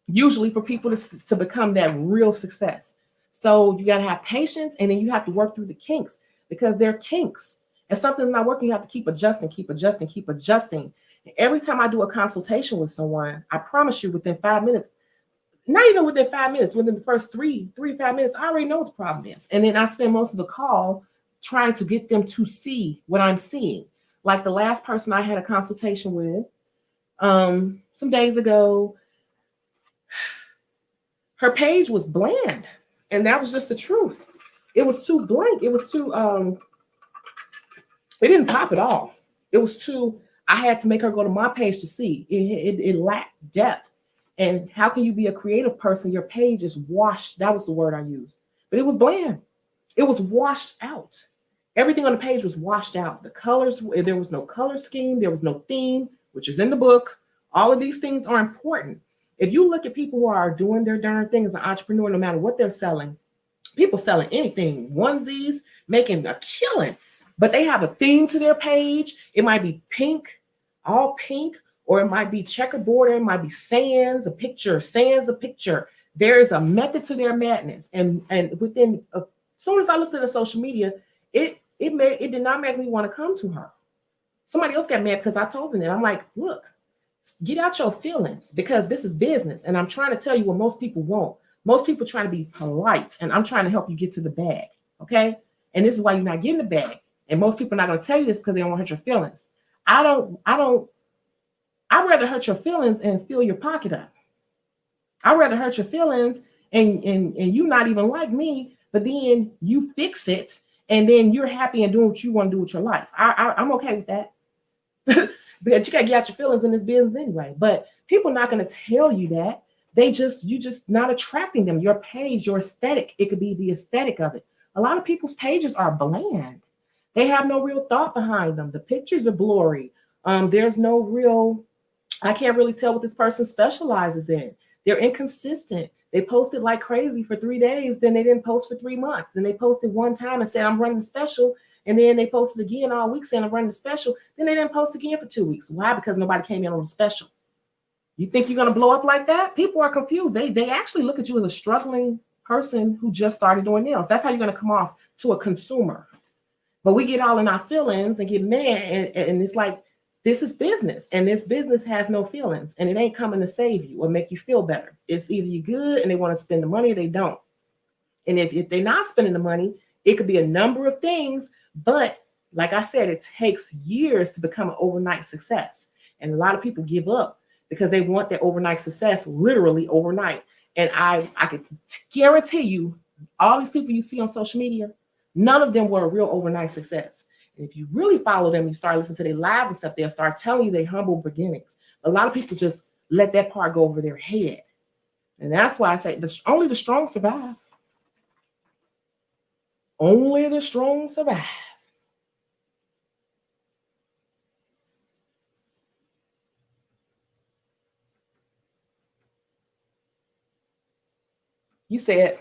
usually for people to become that real success. So you got to have patience, and then you have to work through the kinks, because they're kinks. If something's not working, you have to keep adjusting, keep adjusting, keep adjusting. And every time I do a consultation with someone, I promise you within 5 minutes, not even within 5 minutes, within the first 3 to 5 minutes, I already know what the problem is. And then I spend most of the call trying to get them to see what I'm seeing. Like the last person I had a consultation with some days ago, her page was bland. And that was just the truth. It was too blank. It was too, it didn't pop at all. It was too, I had to make her go to my page to see. It lacked depth. And how can you be a creative person? Your page is washed. That was the word I used. But it was bland. It was washed out. Everything on the page was washed out. The colors, there was no color scheme. There was no theme, which is in the book. All of these things are important. If you look at people who are doing their darn thing as an entrepreneur, no matter what they're selling, people selling anything, onesies, making a killing, but they have a theme to their page. It might be pink, all pink, or it might be checkerboard, it might be sans a picture. There is a method to their madness. And within, as soon as I looked at the social media, it did not make me want to come to her. Somebody else got mad because I told them that. I'm like, look, get out your feelings, because this is business. And I'm trying to tell you what most people won't. Most people try to be polite, and I'm trying to help you get to the bag, okay? And this is why you're not getting the bag. And most people are not going to tell you this because they don't want to hurt your feelings. I'd rather hurt your feelings and fill your pocket up. I'd rather hurt your feelings and you not even like me, but then you fix it and then you're happy and doing what you want to do with your life. I'm okay with that. But you got to get out your feelings in this business anyway. But people are not going to tell you that. You just not attracting them. Your page, your aesthetic, it could be the aesthetic of it. A lot of people's pages are bland. They have no real thought behind them. The pictures are blurry. There's no real, I can't really tell what this person specializes in. They're inconsistent. They posted like crazy for 3 days, then they didn't post for 3 months. Then they posted one time and said, I'm running a special. And then they posted again all week saying, I'm running a special. Then they didn't post again for 2 weeks. Why? Because nobody came in on the special. You think you're going to blow up like that? People are confused. They actually look at you as a struggling person who just started doing nails. That's how you're going to come off to a consumer. But we get all in our feelings and get mad. And it's like, this is business, and this business has no feelings, and it ain't coming to save you or make you feel better. It's either you're good and they want to spend the money or they don't. And if they're not spending the money, it could be a number of things. But like I said, it takes years to become an overnight success. And a lot of people give up because they want their overnight success literally overnight. And I can guarantee you, all these people you see on social media, none of them were a real overnight success. And if you really follow them, you start listening to their lives and stuff, they'll start telling you their humble beginnings. A lot of people just let that part go over their head. And that's why I say only the strong survive. Only the strong survive. You said,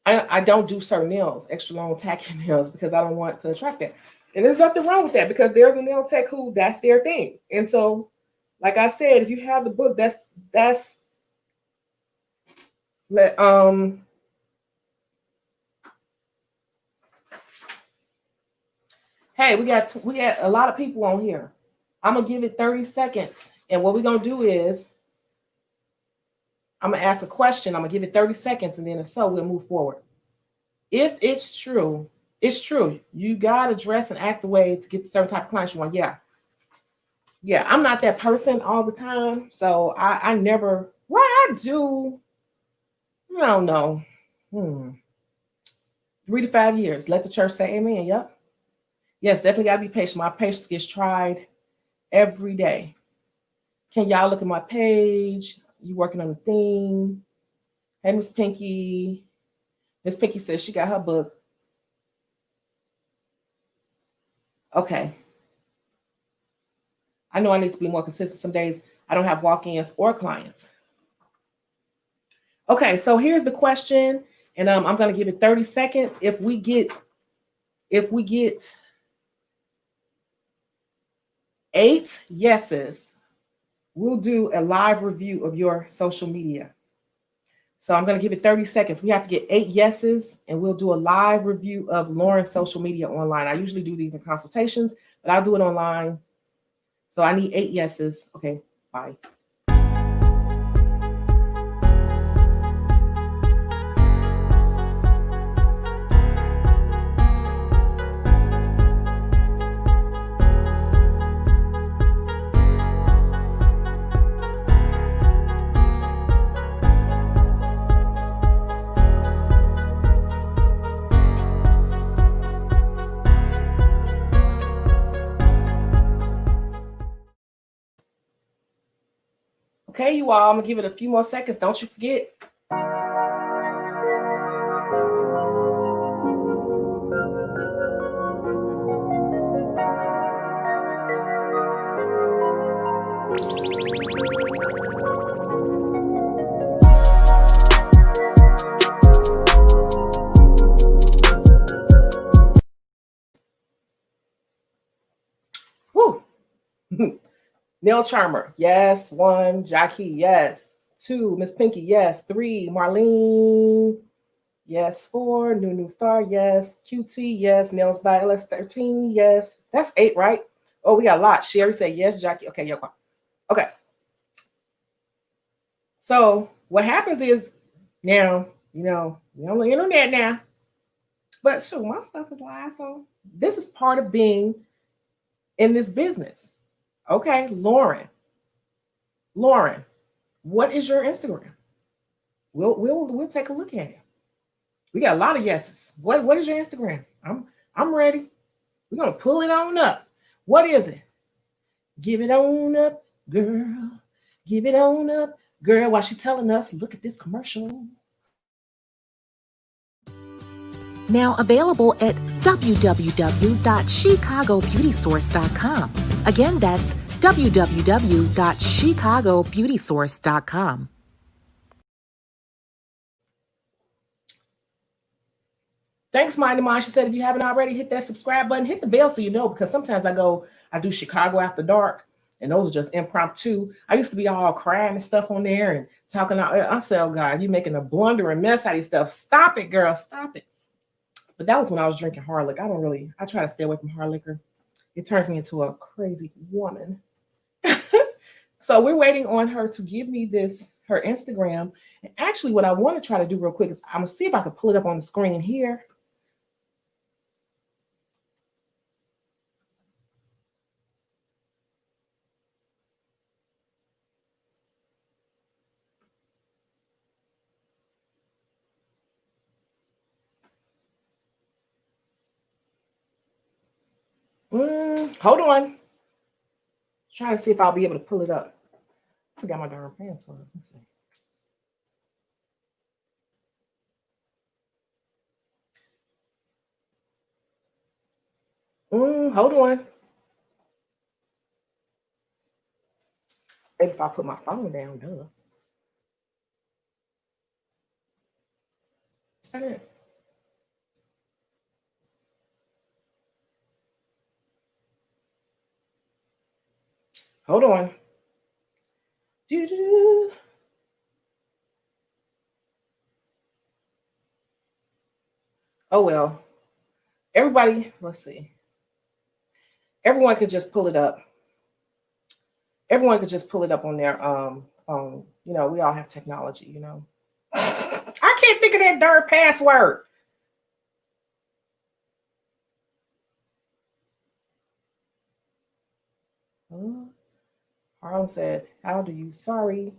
I don't do certain nails, extra long tacky nails, because I don't want to attract that. And there's nothing wrong with that, because there's a nail tech who that's their thing. And so Like I said, if you have the book, that's hey, we got a lot of people on here. I'm gonna give it 30 seconds, and what we're gonna do is I'm gonna ask a question. I'm gonna give it 30 seconds, and then if so, we'll move forward. If it's true, it's true. You gotta dress and act the way to get the certain type of clients you want. Yeah, yeah. I'm not that person all the time, so I never. Well, I do. I don't know. 3 to 5 years. Let the church say amen. Yep. Yes, definitely gotta be patient. My patience gets tried every day. Can y'all look at my page? You working on the theme? Hey, Miss Pinky. Miss Pinky says she got her book. Okay. I know I need to be more consistent. Some days I don't have walk-ins or clients. Okay, so here's the question, and I'm gonna give it 30 seconds. If we get 8 yeses, we'll do a live review of your social media. So I'm going to give it 30 seconds. We have to get 8 yeses, and we'll do a live review of Lauren's social media online. I usually do these in consultations, but I'll do it online. So I need 8 yeses. Okay, bye. Okay, you all, I'm gonna give it a few more seconds. Don't you forget. Woo. Nail Charmer, yes. 1, Jackie, yes. 2, Miss Pinky, yes. 3, Marlene, yes. 4, New Star, yes. QT, yes. Nails by LS13, yes. That's 8, right? Oh, we got a lot. Sherry said yes. Jackie, okay, yeah. Okay. So what happens is now, you're on the internet now. But sure, my stuff is live. So this is part of being in this business. Okay, Lauren, what is your Instagram? We'll take a look at it. We got a lot of yeses. What is your Instagram? I'm ready. We're gonna pull it on up. What is it? Give it on up, girl. Give it on up, girl. While she's telling us, look at this commercial. Now available at www.shecagobeautysource.com. Again, that's www.shecagobeautysource.com. Thanks, Mindy Mine. She said if you haven't already, hit that subscribe button, hit the bell so you know, because sometimes I do Shecago After Dark, and those are just impromptu. I used to be all crying and stuff on there and talking out. I said, oh God, you making a blunder and mess out of stuff. Stop it, girl. Stop it. But that was when I was drinking hard liquor. I try to stay away from hard liquor. It turns me into a crazy woman. So we're waiting on her to give me her Instagram. And actually, what I want to try to do real quick is I'm going to see if I can pull it up on the screen here. Hold on. Trying to see if I'll be able to pull it up. I forgot my darn pants on. Let's see. Hold on. Maybe if I put my phone down, duh. Hold on. Doo-doo. Oh well. Everybody, let's see. Everyone could just pull it up. Everyone could just pull it up on their phone. You know, we all have technology, you know. I can't think of that darn password. Harlan said, how do you? Sorry.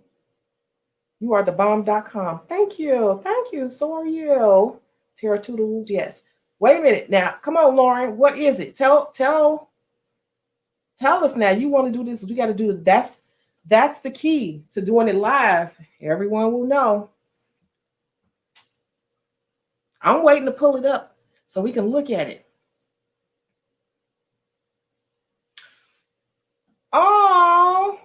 You are the bomb.com. Thank you. Thank you. So are you. Tara Toodles. Yes. Wait a minute. Now, come on, Lauren. What is it? Tell us now. You want to do this? We got to do it. That's the key to doing it live. Everyone will know. I'm waiting to pull it up so we can look at it. Oh,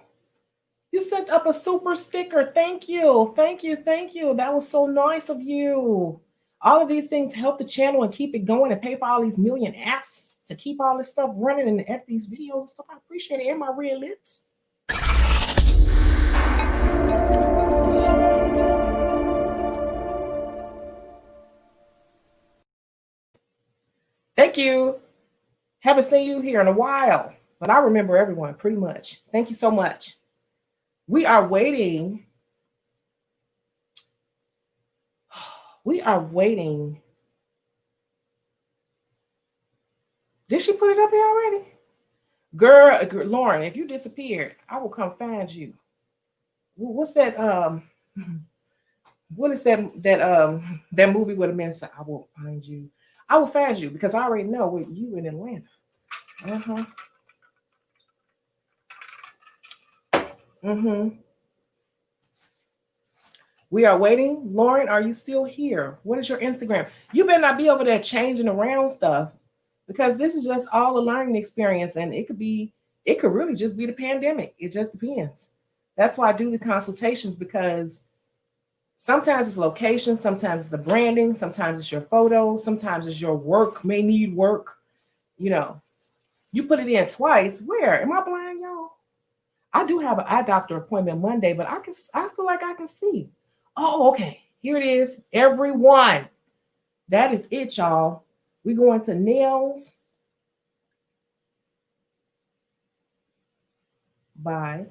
you sent up a super sticker. Thank you. Thank you. Thank you. That was so nice of you. All of these things help the channel and keep it going and pay for all these million apps to keep all this stuff running and edit these videos and stuff. I appreciate it. And my red lips. Thank you. Haven't seen you here in a while, but I remember everyone pretty much. Thank you so much. We are waiting. We are waiting. Did she put it up here already? Girl, Lauren, if you disappeared, I will come find you. What's that? What is that movie where the man said, I will find you. I will find you because I already know with you in Atlanta. We are waiting. Lauren, are you still here? What is your Instagram? You better not be over there changing around stuff because this is just all a learning experience and it could really just be the pandemic. It just depends. That's why I do the consultations because sometimes it's location, sometimes it's the branding, sometimes it's your photo, sometimes it's your work may need work. You know, you put it in twice. Where? Am I blind, y'all? I do have an eye doctor appointment Monday, but I feel like I can see. Oh, okay. Here it is. Everyone. That is it, y'all. We go into nails by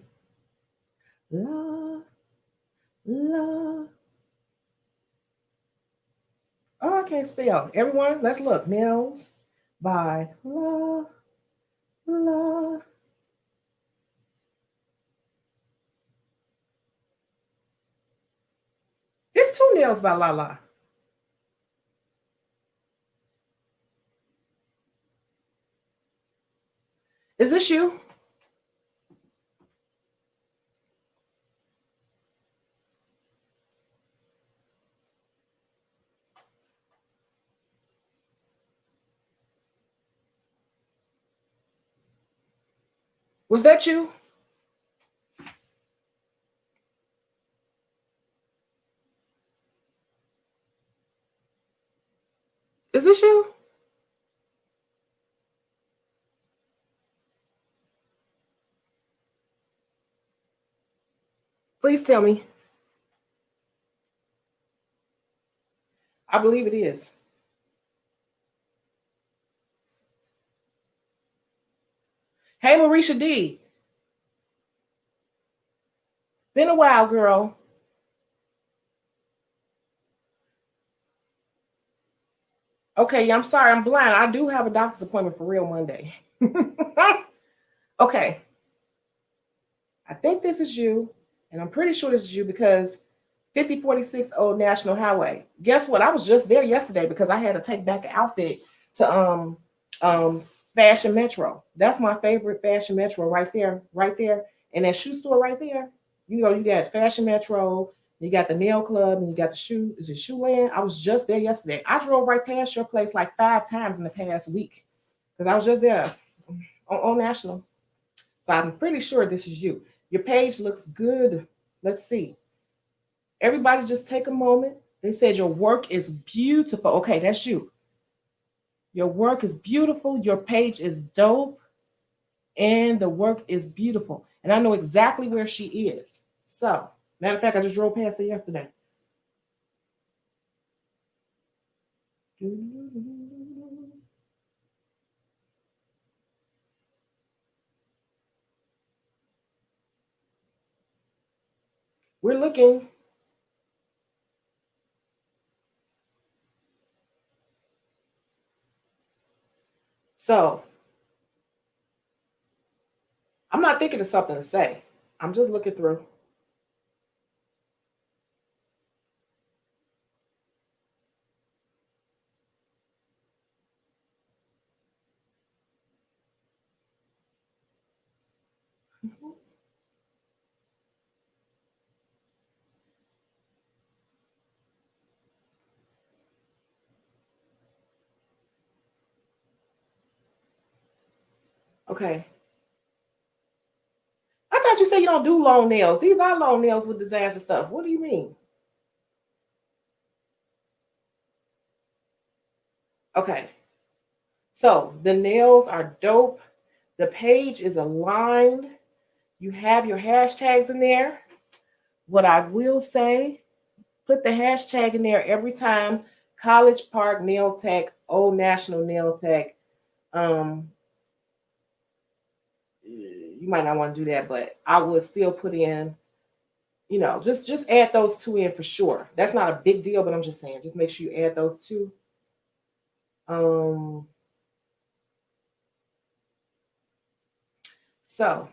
La. Oh, I can't spell. Everyone, let's look. Nails by La. It's two nails by La. Is this you? Was that you? Is this you? Please tell me. I believe it is. Hey, Marisha D. Been a while, girl. Okay, I'm sorry, I'm blind. I do have a doctor's appointment for real Monday. Okay. I think this is you, and I'm pretty sure this is you because 5046 Old National Highway. Guess what? I was just there yesterday because I had to take back an outfit to Fashion Metro. That's my favorite Fashion Metro right there. And that shoe store right there. You know, you got Fashion Metro, you got the nail club, and you got the shoe. Is it Shoe Land? I was just there yesterday. I drove right past your place like 5 times in the past week because I was just there on National. So I'm pretty sure this is you. Your page looks good. Let's see. Everybody just take a moment. They said your work is beautiful. Okay, that's you. Your work is beautiful. Your page is dope. And the work is beautiful. And I know exactly where she is. So, matter of fact, I just drove past it yesterday. We're looking. So, I'm not thinking of something to say. I'm just looking through. Okay. I thought you said you don't do long nails. These are long nails with disaster stuff. What do you mean? Okay. So the nails are dope. The page is aligned. You have your hashtags in there. What I will say, put the hashtag in there every time. College Park Nail Tech, Old National Nail Tech. You might not want to do that, but I would still put in, just add those two in for sure. That's not a big deal, but I'm just saying, just make sure you add those two. So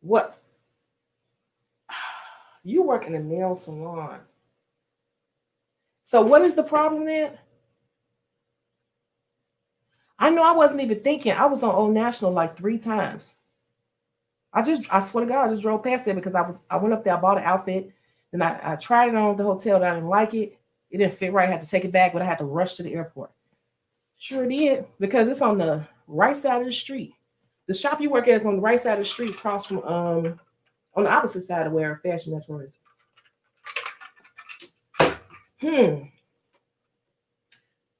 what you work in a nail salon. So what is the problem then? I know I wasn't even thinking. I was on Old National like 3 times. I swear to God, I just drove past there because I went up there, I bought an outfit, then I tried it on at the hotel, and I didn't like it. It didn't fit right. I had to take it back, but I had to rush to the airport. Sure did, because it's on the right side of the street. The shop you work at is on the right side of the street, across from on the opposite side of where Fashion Metro is.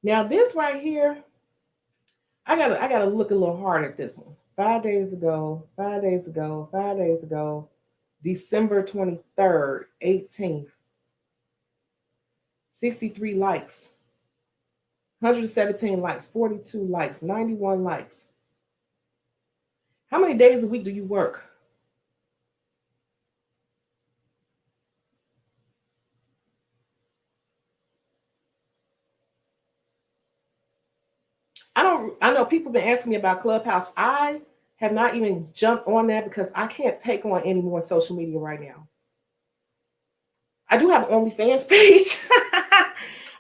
Now this right here, I gotta look a little hard at this one. 5 days ago, December 23rd, 18th, 63 likes, 117 likes, 42 likes, 91 likes. How many days a week do you work? I know people have been asking me about Clubhouse. I have not even jumped on that because I can't take on any more social media right now. I do have an OnlyFans page.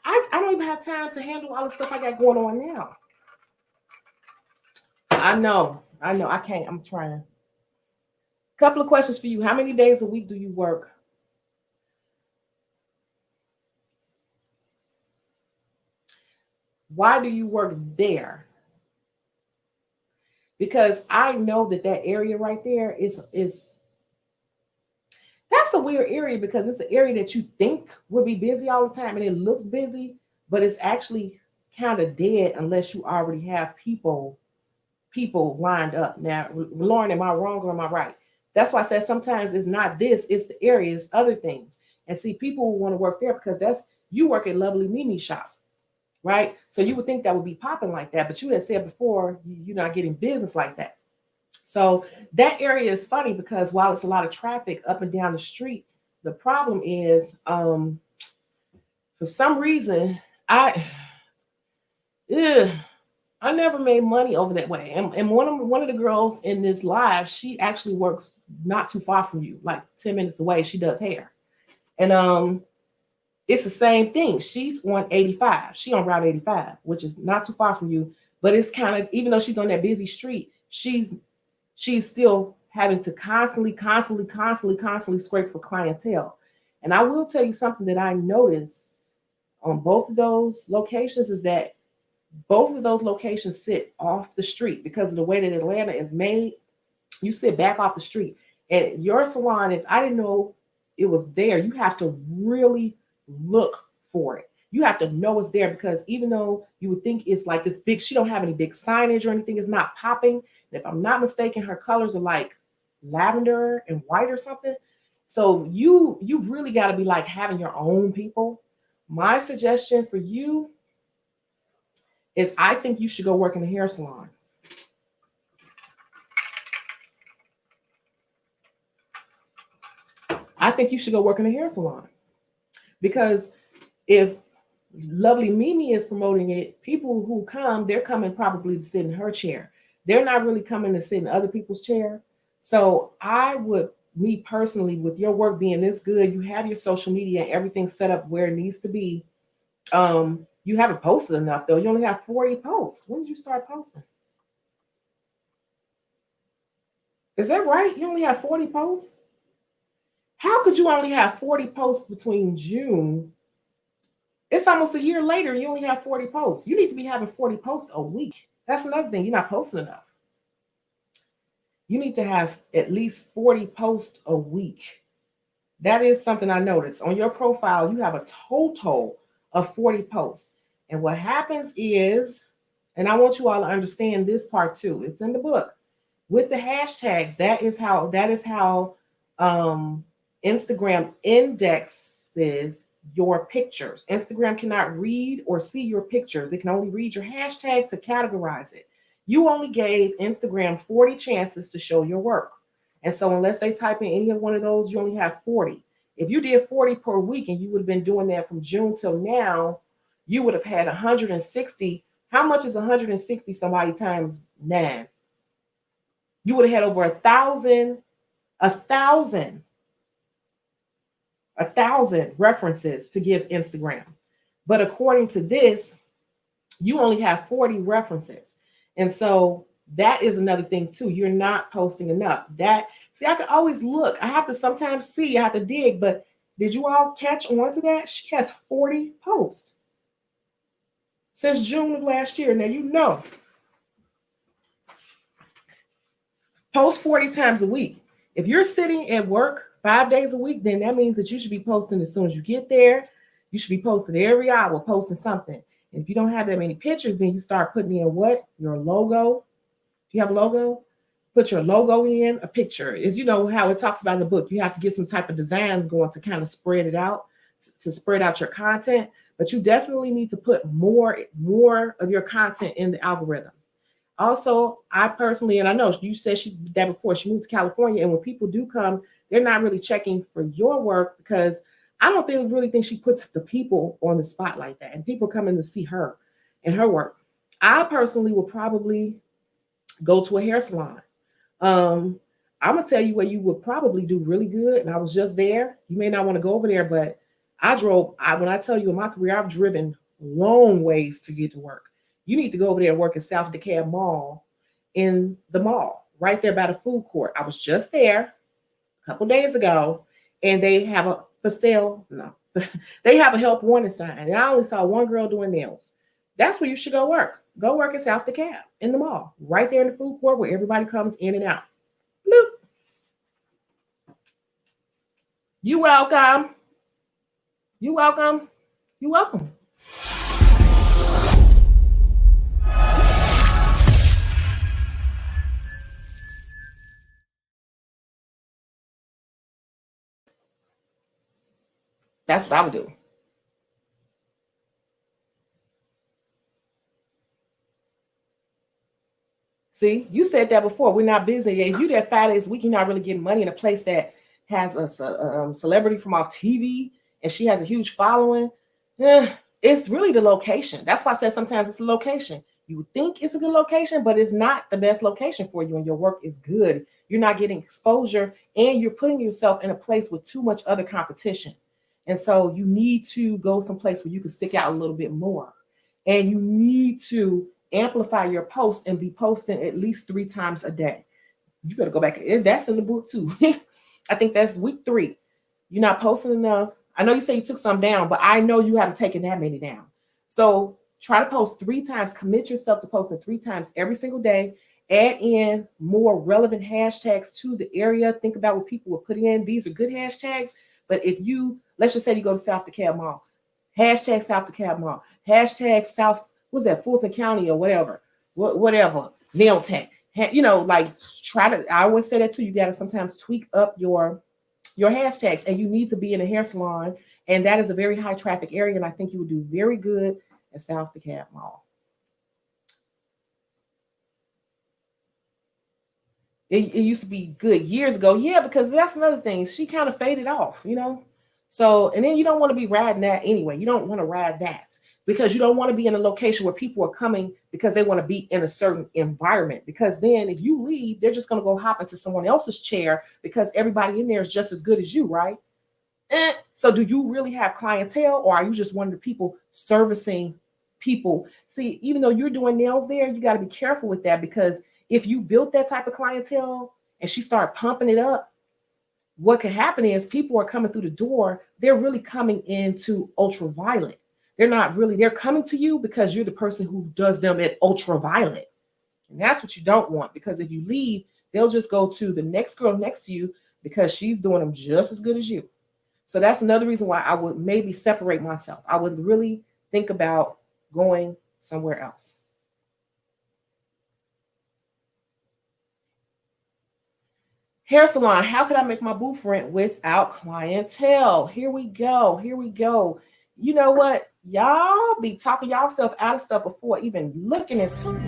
I don't even have time to handle all the stuff I got going on now. I know. I can't. I'm trying. Couple of questions for you. How many days a week do you work? Why do you work there? Because I know that area right there is that's a weird area, because it's an area that you think would be busy all the time and it looks busy, but it's actually kind of dead unless you already have people lined up. Now, Lauren, am I wrong or am I right? That's why I said sometimes it's not this, it's the area, it's other things. And see, people want to work there because you work at Lovely Mimi shop, right? So you would think that would be popping like that, but you had said before you're not getting business like that. So that area is funny because while it's a lot of traffic up and down the street, the problem is for some reason I never made money over that way. And one of the girls in this live, she actually works not too far from you, like 10 minutes away. She does hair. And it's the same thing. She's on 85. She on Route 85, which is not too far from you. But it's kind of, even though she's on that busy street, she's still having to constantly scrape for clientele. And I will tell you something that I noticed on both of those locations is that both of those locations sit off the street because of the way that Atlanta is made. You sit back off the street. And your salon, if I didn't know it was there, you have to really look for it. You have to know it's there, because even though you would think it's like this big, she don't have any big signage or anything, it's not popping. If I'm not mistaken, her colors are like lavender and white or something. So you've really got to be like having your own people. My suggestion for you is I think you should go work in a hair salon. I think you should go work in a hair salon, because if lovely Mimi is promoting it, people who come, they're coming probably to sit in her chair. They're not really coming to sit in other people's chair. So I would, me personally, with your work being this good, you have your social media and everything set up where it needs to be. You haven't posted enough though. You only have 40 posts. When did you start posting? Is that right? You only have 40 posts? How could you only have 40 posts between June? It's almost a year later, you only have 40 posts. You need to be having 40 posts a week. That's another thing. You're not posting enough. You need to have at least 40 posts a week. That is something I noticed. On your profile, you have a total of 40 posts. And what happens is, and I want you all to understand this part too. It's in the book. With the hashtags, that is how Instagram indexes your pictures. Instagram cannot read or see your pictures. It can only read your hashtag to categorize it. You only gave Instagram 40 chances to show your work. And so unless they type in any of one of those, you only have 40. If you did 40 per week and you would have been doing that from June till now, you would have had 160. How much is 160 somebody times 9? You would have had over 1,000 references to give Instagram. But according to this, you only have 40 references. And so that is another thing too. You're not posting enough. I can always look. I have to sometimes see, I have to dig, but did you all catch on to that? She has 40 posts since June of last year. Now, you know, post 40 times a week. If you're sitting at work 5 days a week, then that means that you should be posting as soon as you get there. You should be posting every hour, posting something. And if you don't have that many pictures, then you start putting in what? Your logo. Do you have a logo? Put your logo in, a picture. As you know how it talks about in the book, you have to get some type of design going to kind of spread it out, to spread out your content. But you definitely need to put more of your content in the algorithm. Also, I personally, and I know you said she did that before, she moved to California, and when people do come, they're not really checking for your work, because I don't really think she puts the people on the spot like that, and people come in to see her and her work. I personally will probably go to a hair salon. I'm gonna tell you where you would probably do really good, and I was just there. You may not want to go over there, but when I tell you in my career, I've driven long ways to get to work. You need to go over there and work at South DeKalb Mall, in the mall, right there by the food court. I was just there a couple days ago, and they have a for sale. No, they have a help wanted sign. And I only saw one girl doing nails. That's where you should go work. Go work at South DeKalb in the mall, right there in the food court where everybody comes in and out. Bloop. You welcome. You welcome. You welcome. That's what I would do. See, you said that before. We're not busy. If you did 5 days a week, you're not really getting money in a place that has a celebrity from off TV and she has a huge following. It's really the location. That's why I said sometimes it's the location. You would think it's a good location, but it's not the best location for you, and your work is good. You're not getting exposure, and you're putting yourself in a place with too much other competition. And so you need to go someplace where you can stick out a little bit more. And you need to amplify your post and be posting at least 3 times a day. You better go back. That's in the book too. I think that's week 3. You're not posting enough. I know you say you took some down, but I know you haven't taken that many down. So try to post 3 times. Commit yourself to posting 3 times every single day. Add in more relevant hashtags to the area. Think about what people will put in. These are good hashtags. But if you, let's just say you go to South DeKalb Mall, hashtag South DeKalb Mall, hashtag South, what's that, Fulton County or whatever, nail tech. Like try to, I always say that too. You got to sometimes tweak up your your hashtags, and you need to be in a hair salon. And that is a very high traffic area. And I think you would do very good at South DeKalb Mall. It used to be good years ago. Yeah, because that's another thing. She kind of faded off, you know? So, and then you don't want to be riding that anyway. You don't want to ride that because you don't want to be in a location where people are coming because they want to be in a certain environment. Because then if you leave, they're just going to go hop into someone else's chair because everybody in there is just as good as you, right? So do you really have clientele, or are you just one of the people servicing people? See, even though you're doing nails there, you got to be careful with that, because if you built that type of clientele and she started pumping it up, what can happen is people are coming through the door. They're really coming into ultraviolet. They're not really, they're coming to you because you're the person who does them at ultraviolet. And that's what you don't want, because if you leave, they'll just go to the next girl next to you because she's doing them just as good as you. So that's another reason why I would maybe separate myself. I would really think about going somewhere else. Hair salon, how could I make my booth rent without clientele? Here we go. Here we go. You know what? Y'all be talking y'all stuff out of stuff before even looking into it.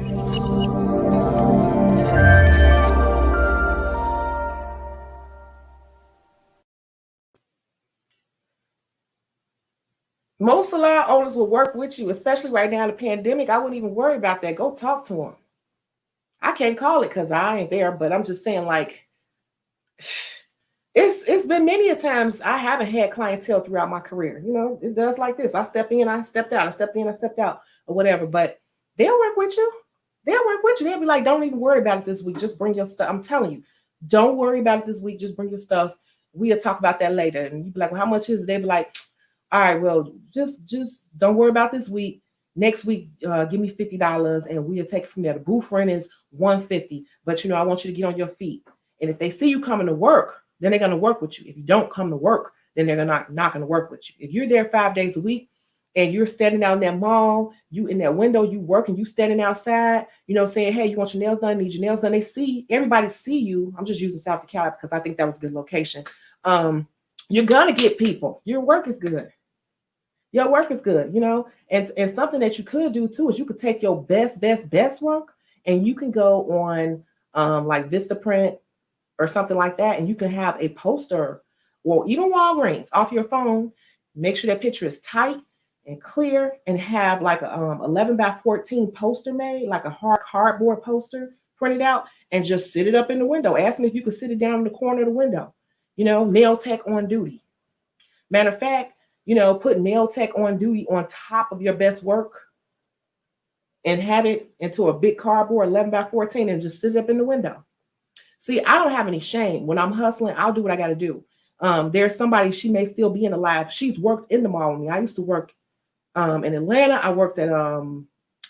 Most salon owners will work with you, especially right now in the pandemic. I wouldn't even worry about that. Go talk to them. I can't call it because I ain't there, but I'm just saying, like, it's been many a times I haven't had clientele throughout my career. You know, it does like this. I step in, I stepped out, I stepped in, I stepped out, or whatever. But they'll work with you. They'll work with you. They'll be like, don't even worry about it this week. Just bring your stuff. I'm telling you, don't worry about it this week. Just bring your stuff. We'll talk about that later. And you'd be like, well, how much is it? They'd be like, all right, well, just don't worry about this week. Next week, give me $50 and we'll take it from there. The booth rent is $150, but I want you to get on your feet. And if they see you coming to work, then they're going to work with you. If you don't come to work, then they're not going to work with you. If you're there 5 days a week and you're standing out in that mall, you in that window, you working, you standing outside, saying, hey, you want your nails done? Need your nails done? Everybody see you. I'm just using South DeKalb because I think that was a good location. You're going to get people. Your work is good. Your work is good, and something that you could do too is you could take your best work and you can go on like Vistaprint or something like that, and you can have a poster or even Walgreens off your phone. Make sure that picture is tight and clear, and have like a 11 by 14 poster made, like a cardboard poster printed out, and just sit it up in the window. Ask them if you could sit it down in the corner of the window. Nail tech on duty. Matter of fact, put nail tech on duty on top of your best work and have it into a big cardboard 11 by 14 and just sit it up in the window. See, I don't have any shame. When I'm hustling, I'll do what I got to do. There's somebody, she may still be in the live. She's worked in the mall with me. I used to work in Atlanta. I worked at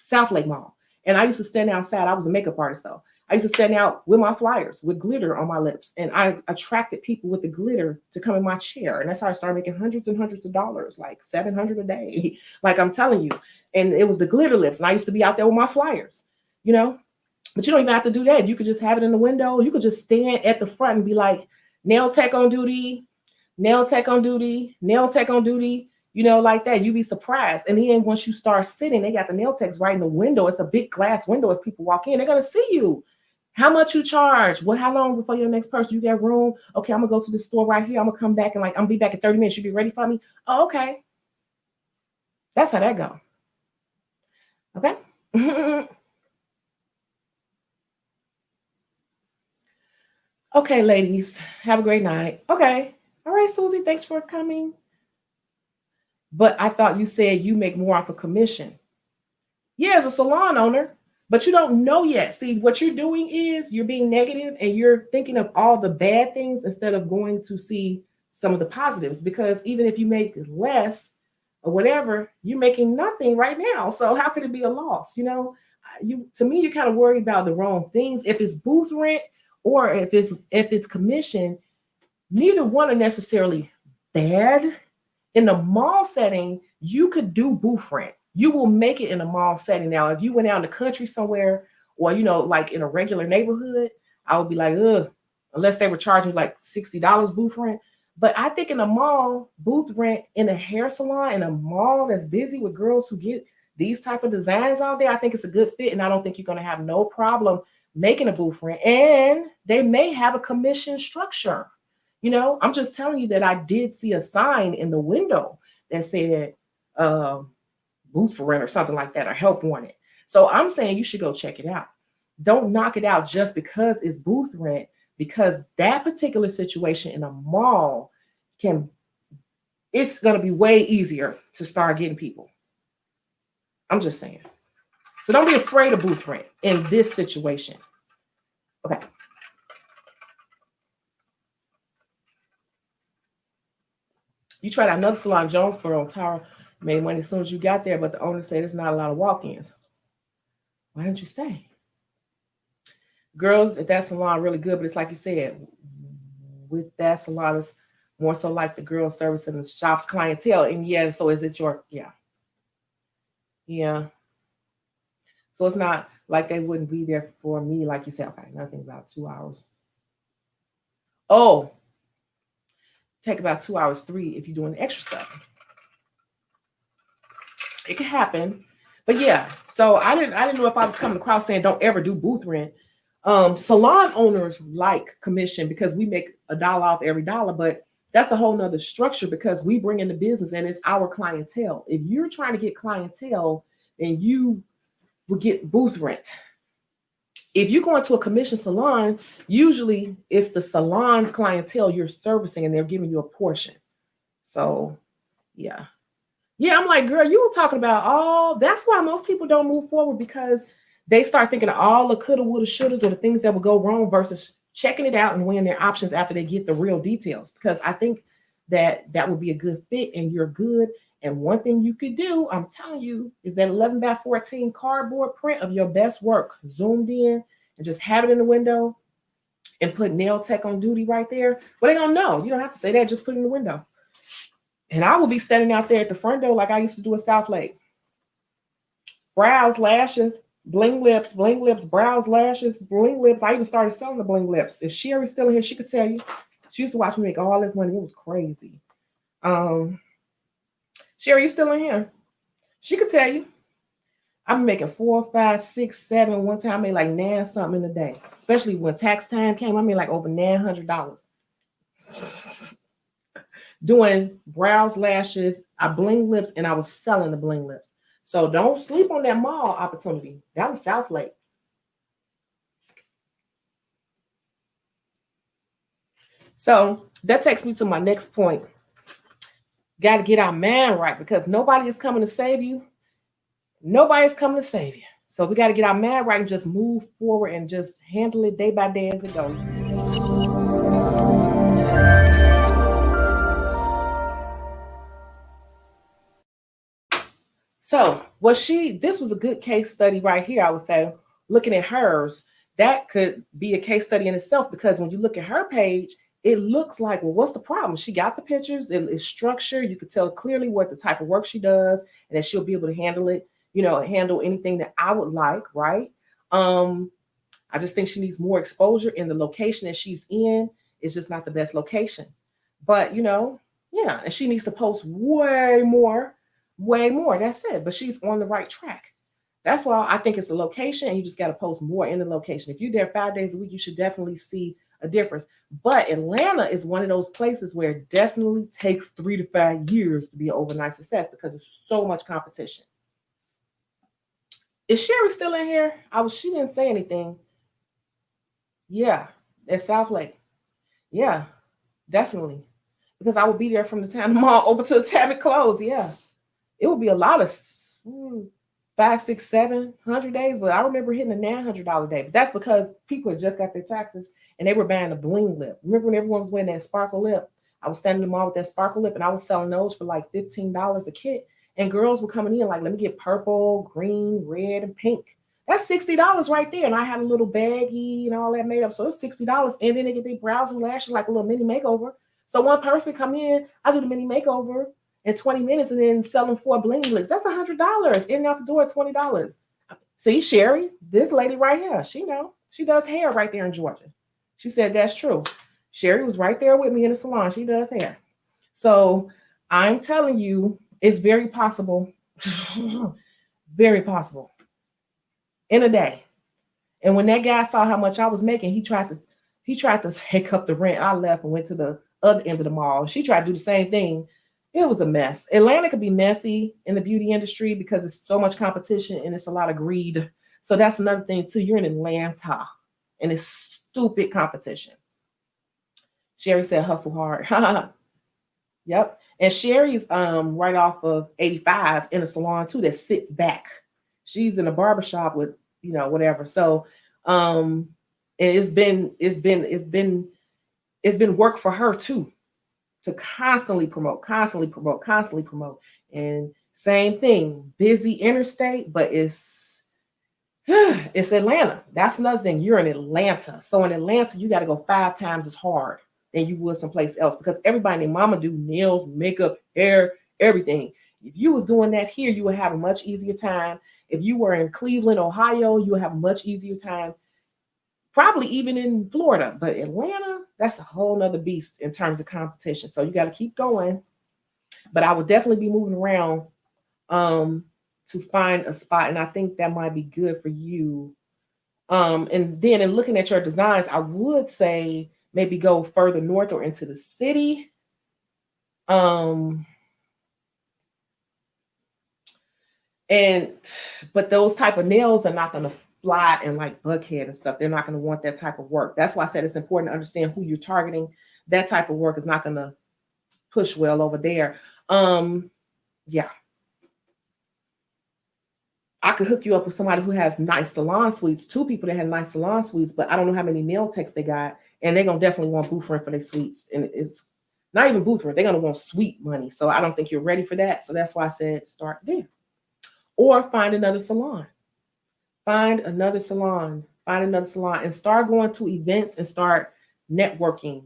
South Lake Mall, and I used to stand outside. I was a makeup artist though. I used to stand out with my flyers with glitter on my lips, and I attracted people with the glitter to come in my chair. And that's how I started making hundreds and hundreds of dollars, like $700 a day. Like I'm telling you, and it was the glitter lips. And I used to be out there with my flyers, but you don't even have to do that. You could just have it in the window. You could just stand at the front and be like, nail tech on duty, nail tech on duty, nail tech on duty. Like that. You'd be surprised. And then once you start sitting, they got the nail techs right in the window. It's a big glass window. As people walk in, they're going to see you. How much you charge? Well, how long before your next person? You got room? Okay, I'm gonna go to the store right here. I'm gonna come back and I'm gonna be back in 30 minutes. You be ready for me? Oh, okay. That's how that go. Okay. Okay, ladies, have a great night. Okay. All right, Susie, thanks for coming. But I thought you said you make more off a commission. Yeah, as a salon owner. But you don't know yet. See, what you're doing is you're being negative and you're thinking of all the bad things instead of going to see some of the positives. Because even if you make less or whatever, you're making nothing right now. So how could it be a loss? To me, you're kind of worried about the wrong things. If it's booth rent or if it's commission, neither one are necessarily bad. In the mall setting, you could do booth rent. You will make it in a mall setting. Now, if you went out in the country somewhere or, like in a regular neighborhood, I would be like, ugh, unless they were charging like $60 booth rent. But I think in a mall, booth rent in a hair salon, in a mall that's busy with girls who get these type of designs out there, I think it's a good fit. And I don't think you're going to have no problem making a booth rent. And they may have a commission structure. You know, I'm just telling you that I did see a sign in the window that said uh, booth for rent or something like that, or help wanted. So I'm saying you should go check it out. Don't knock it out just because it's booth rent, because that particular situation in a mall can, it's going to be way easier to start getting people. I'm just saying. So don't be afraid of booth rent in this situation. Okay. You tried out another salon, Jonesboro on Tower, made money as soon as you got there, but the owner said there's not a lot of walk-ins. Why didn't you stay? Girls at that salon really good, but it's like you said, with that salon, it's more so like the girl service and the shop's clientele. And yeah, so is it your, yeah. So it's not like they wouldn't be there for me, like you said, okay, nothing about 2 hours. Oh, take about 2 hours, 3 if you're doing extra stuff. It can happen. But yeah, so I didn't know if I was coming across saying don't ever do booth rent. Salon owners like commission because we make $1 off every dollar, but that's a whole nother structure because we bring in the business and it's our clientele. If you're trying to get clientele, then you will get booth rent. If you go into a commission salon, usually it's the salon's clientele you're servicing and they're giving you a portion. So yeah. Yeah, I'm like, girl, you were talking about all, that's why most people don't move forward, because they start thinking of all the coulda, woulda, shouldas, or the things that will go wrong versus checking it out and weighing their options after they get the real details. Because I think that that would be a good fit and you're good. And one thing you could do, I'm telling you, is that 11x14 cardboard print of your best work zoomed in and just have it in the window and put nail tech on duty right there. Well, they don't know. You don't have to say that. Just put it in the window. And I will be standing out there at the front door like I used to do at South Lake. Brows, lashes, bling lips, brows, lashes, bling lips. I even started selling the bling lips. If Sherry's still in here, she could tell you. She used to watch me make all this money. It was crazy. Sherry, you still in here? She could tell you. I'm making 4, 5, 6, 7. One time I made like 9 something in a day. Especially when tax time came, I made like over $900. Doing brows, lashes, I bling lips, and I was selling the bling lips. So don't sleep on that mall opportunity. That was South Lake. So that takes me to my next point. Got to get our mind right, because nobody is coming to save you. Nobody's coming to save you. So we got to get our mind right and just move forward and just handle it day by day as it goes. So this was a good case study right here, I would say. Looking at hers, that could be a case study in itself, because when you look at her page, it looks like, well, what's the problem? She got the pictures, it is structured. You could tell clearly what the type of work she does and that she'll be able to handle it, handle anything that I would like, right? I just think she needs more exposure, in the location that she's in is just not the best location. But, yeah, and she needs to post way more. That's it. But she's on the right track. That's why I think it's the location, and you just got to post more in the location. If you're there 5 days a week, you should definitely see a difference. But Atlanta is one of those places where it definitely takes 3 to 5 years to be an overnight success, because there's so much competition. Is Sherry still in here? She didn't say anything. Yeah, at South Lake. Yeah, definitely. Because I will be there from the time the mall open to the time it closed. Yeah. It would be a lot of 5, 6, 700 days, but I remember hitting a $900 day. But that's because people had just got their taxes and they were buying a bling lip. Remember when everyone was wearing that sparkle lip? I was standing in the mall with that sparkle lip, and I was selling those for like $15 a kit. And girls were coming in like, let me get purple, green, red, and pink. That's $60 right there. And I had a little baggie and all that made up. So it's $60. And then they get their brows and lashes, like a little mini makeover. So one person come in, I do the mini makeover in 20 minutes, and then selling 4 bling lips. That's $100. In and out the door at $20. See, Sherry, this lady right here, she does hair right there in Georgia. She said that's true. Sherry was right there with me in the salon. She does hair. So I'm telling you, it's very possible, very possible in a day. And when that guy saw how much I was making, he tried to take up the rent. I left and went to the other end of the mall. She tried to do the same thing. It was a mess. Atlanta could be messy in the beauty industry because it's so much competition and it's a lot of greed. So that's another thing too. You're in Atlanta and it's stupid competition. Sherry said hustle hard. Yep. And Sherry's right off of 85 in a salon too that sits back. She's in a barbershop with, whatever. So and it's been work for her too to constantly promote, constantly promote, constantly promote. And same thing, busy interstate, but it's it's Atlanta. That's another thing. You're in Atlanta. So in Atlanta, you got to go 5 times as hard than you would someplace else because everybody and their mama do nails, makeup, hair, everything. If you was doing that here, you would have a much easier time. If you were in Cleveland, Ohio, you would have a much easier time. Probably even in Florida, but Atlanta, that's a whole nother beast in terms of competition. So you got to keep going. But I would definitely be moving around to find a spot, and I think that might be good for you. And then in looking at your designs, I would say maybe go further north or into the city. Um, and but those type of nails are not going to fly and like Buckhead and stuff. They're not going to want that type of work. That's why I said it's important to understand who you're targeting. That type of work is not going to push well over there. Yeah. I could hook you up with somebody who has nice salon suites, 2 people that have nice salon suites, but I don't know how many nail techs they got. And they're gonna definitely want booth rent for their suites. And it's not even booth rent, they're gonna want suite money. So I don't think you're ready for that. So that's why I said start there. Or find another salon. Find another salon. Find another salon and start going to events and start networking.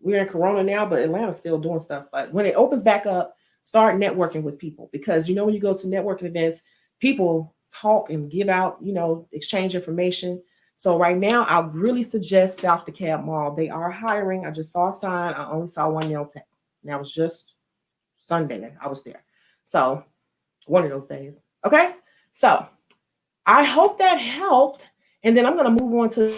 We're in Corona now, but Atlanta's still doing stuff. But when it opens back up, start networking with people because when you go to networking events, people talk and give out, exchange information. So right now, I really suggest South DeKalb Mall. They are hiring. I just saw a sign. I only saw one nail tech. And that was just Sunday. I was there. So one of those days. Okay. So I hope that helped. And then I'm going to move on to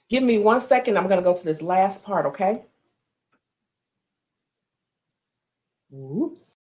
give me 1 second. I'm going to go to this last part. Okay. Oops.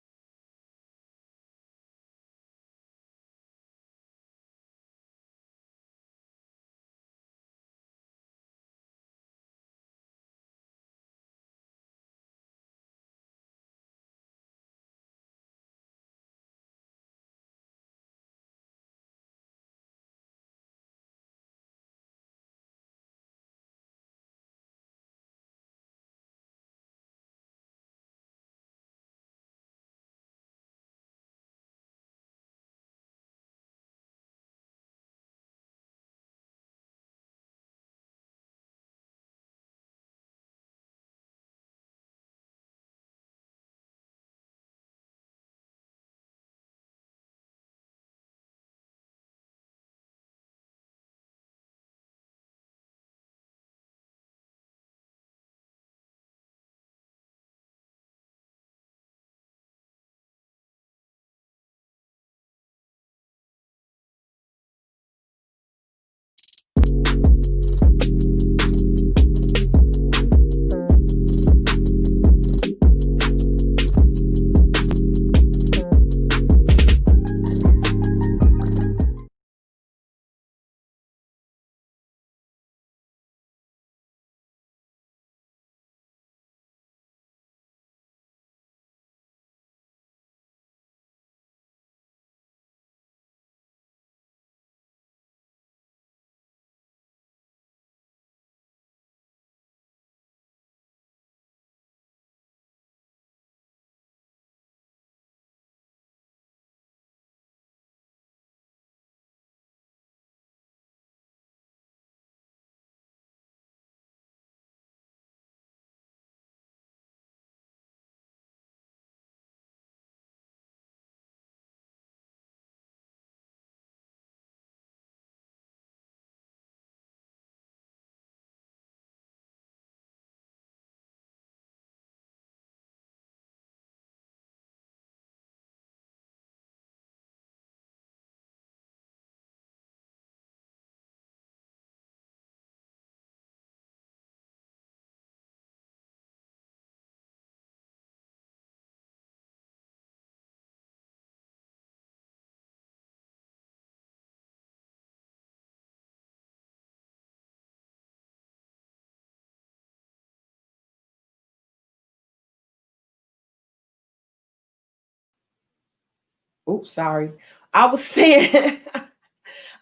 Oops, sorry. I was saying,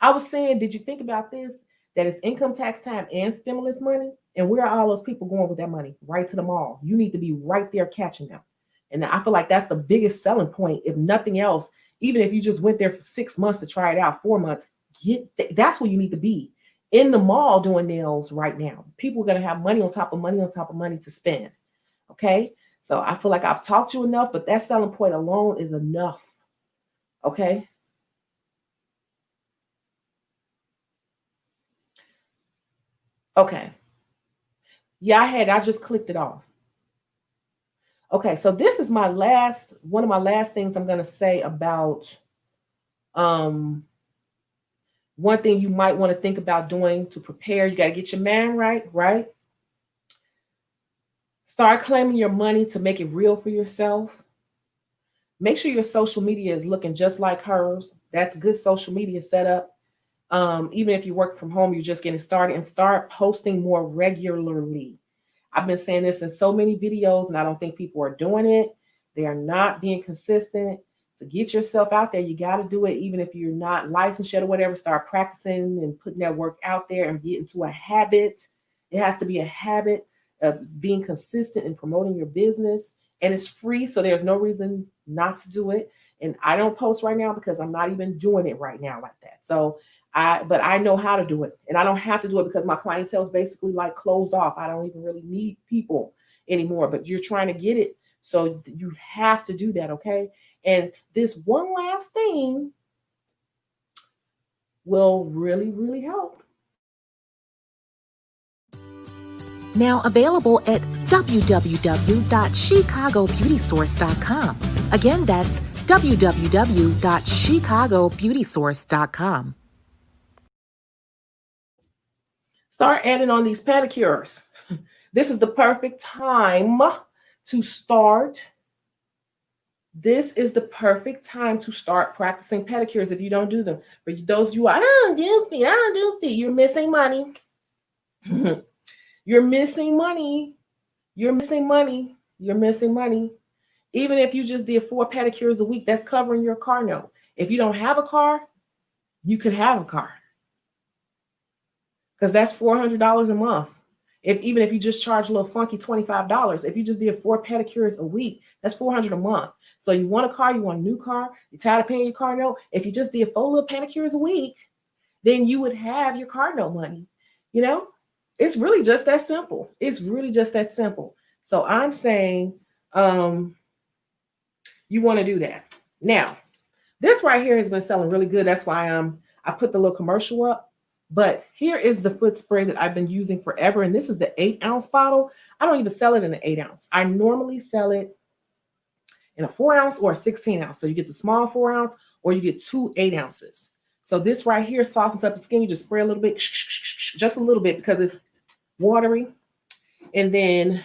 I was saying, did you think about this? That it's income tax time and stimulus money. And where are all those people going with that money? Right to the mall. You need to be right there catching them. And I feel like that's the biggest selling point. If nothing else, even if you just went there for 6 months to try it out, 4 months, that's where you need to be in the mall doing nails right now. People are going to have money on top of money on top of money to spend. Okay. So I feel like I've talked you enough, but that selling point alone is enough. Okay. Okay. Yeah, I just clicked it off. Okay, so this is one of my last things I'm going to say about um one thing you might want to think about doing to prepare. You got to get your mind right, right? Start claiming your money to make it real for yourself. Make sure your social media is looking just like hers. That's good social media setup. Even if you work from home, you're just getting started, and start posting more regularly. I've been saying this in so many videos, and I don't think people are doing it. They are not being consistent. To get yourself out there, you got to do it, even if you're not licensed yet or whatever. Start practicing and putting that work out there and get into a habit. It has to be a habit of being consistent and promoting your business. And it's free, so there's no reason not to do it. And I don't post right now because I'm not even doing it right now like that. But I know how to do it, and I don't have to do it because my clientele is basically like closed off. I don't even really need people anymore, but you're trying to get it. So you have to do that. Okay. And this one last thing will really, really help. Now available at www.shecagobeautysource.com. Again, that's www.shecagobeautysource.com. Start adding on these pedicures. This is the perfect time to start. This is the perfect time to start practicing pedicures if you don't do them. For those of you, I don't do feet, you're missing money. You're missing money. You're missing money. You're missing money. Even if you just did 4 pedicures a week, that's covering your car note. If you don't have a car, you could have a car, because that's $400 a month. Even if you just charge a little funky $25, if you just did 4 pedicures a week, that's $400 a month. So you want a car, you want a new car, you're tired of paying your car note. If you just did 4 little pedicures a week, then you would have your car note money. You know, it's really just that simple. It's really just that simple. So I'm saying you want to do that. Now, this right here has been selling really good. That's why I put the little commercial up. But here is the foot spray that I've been using forever. And this is the 8-ounce bottle. I don't even sell it in an 8-ounce. I normally sell it in a 4-ounce or a 16-ounce. So you get the small 4-ounce, or you get 2 8-ounces. So this right here softens up the skin. You just spray a little bit, just a little bit, because it's watery. And then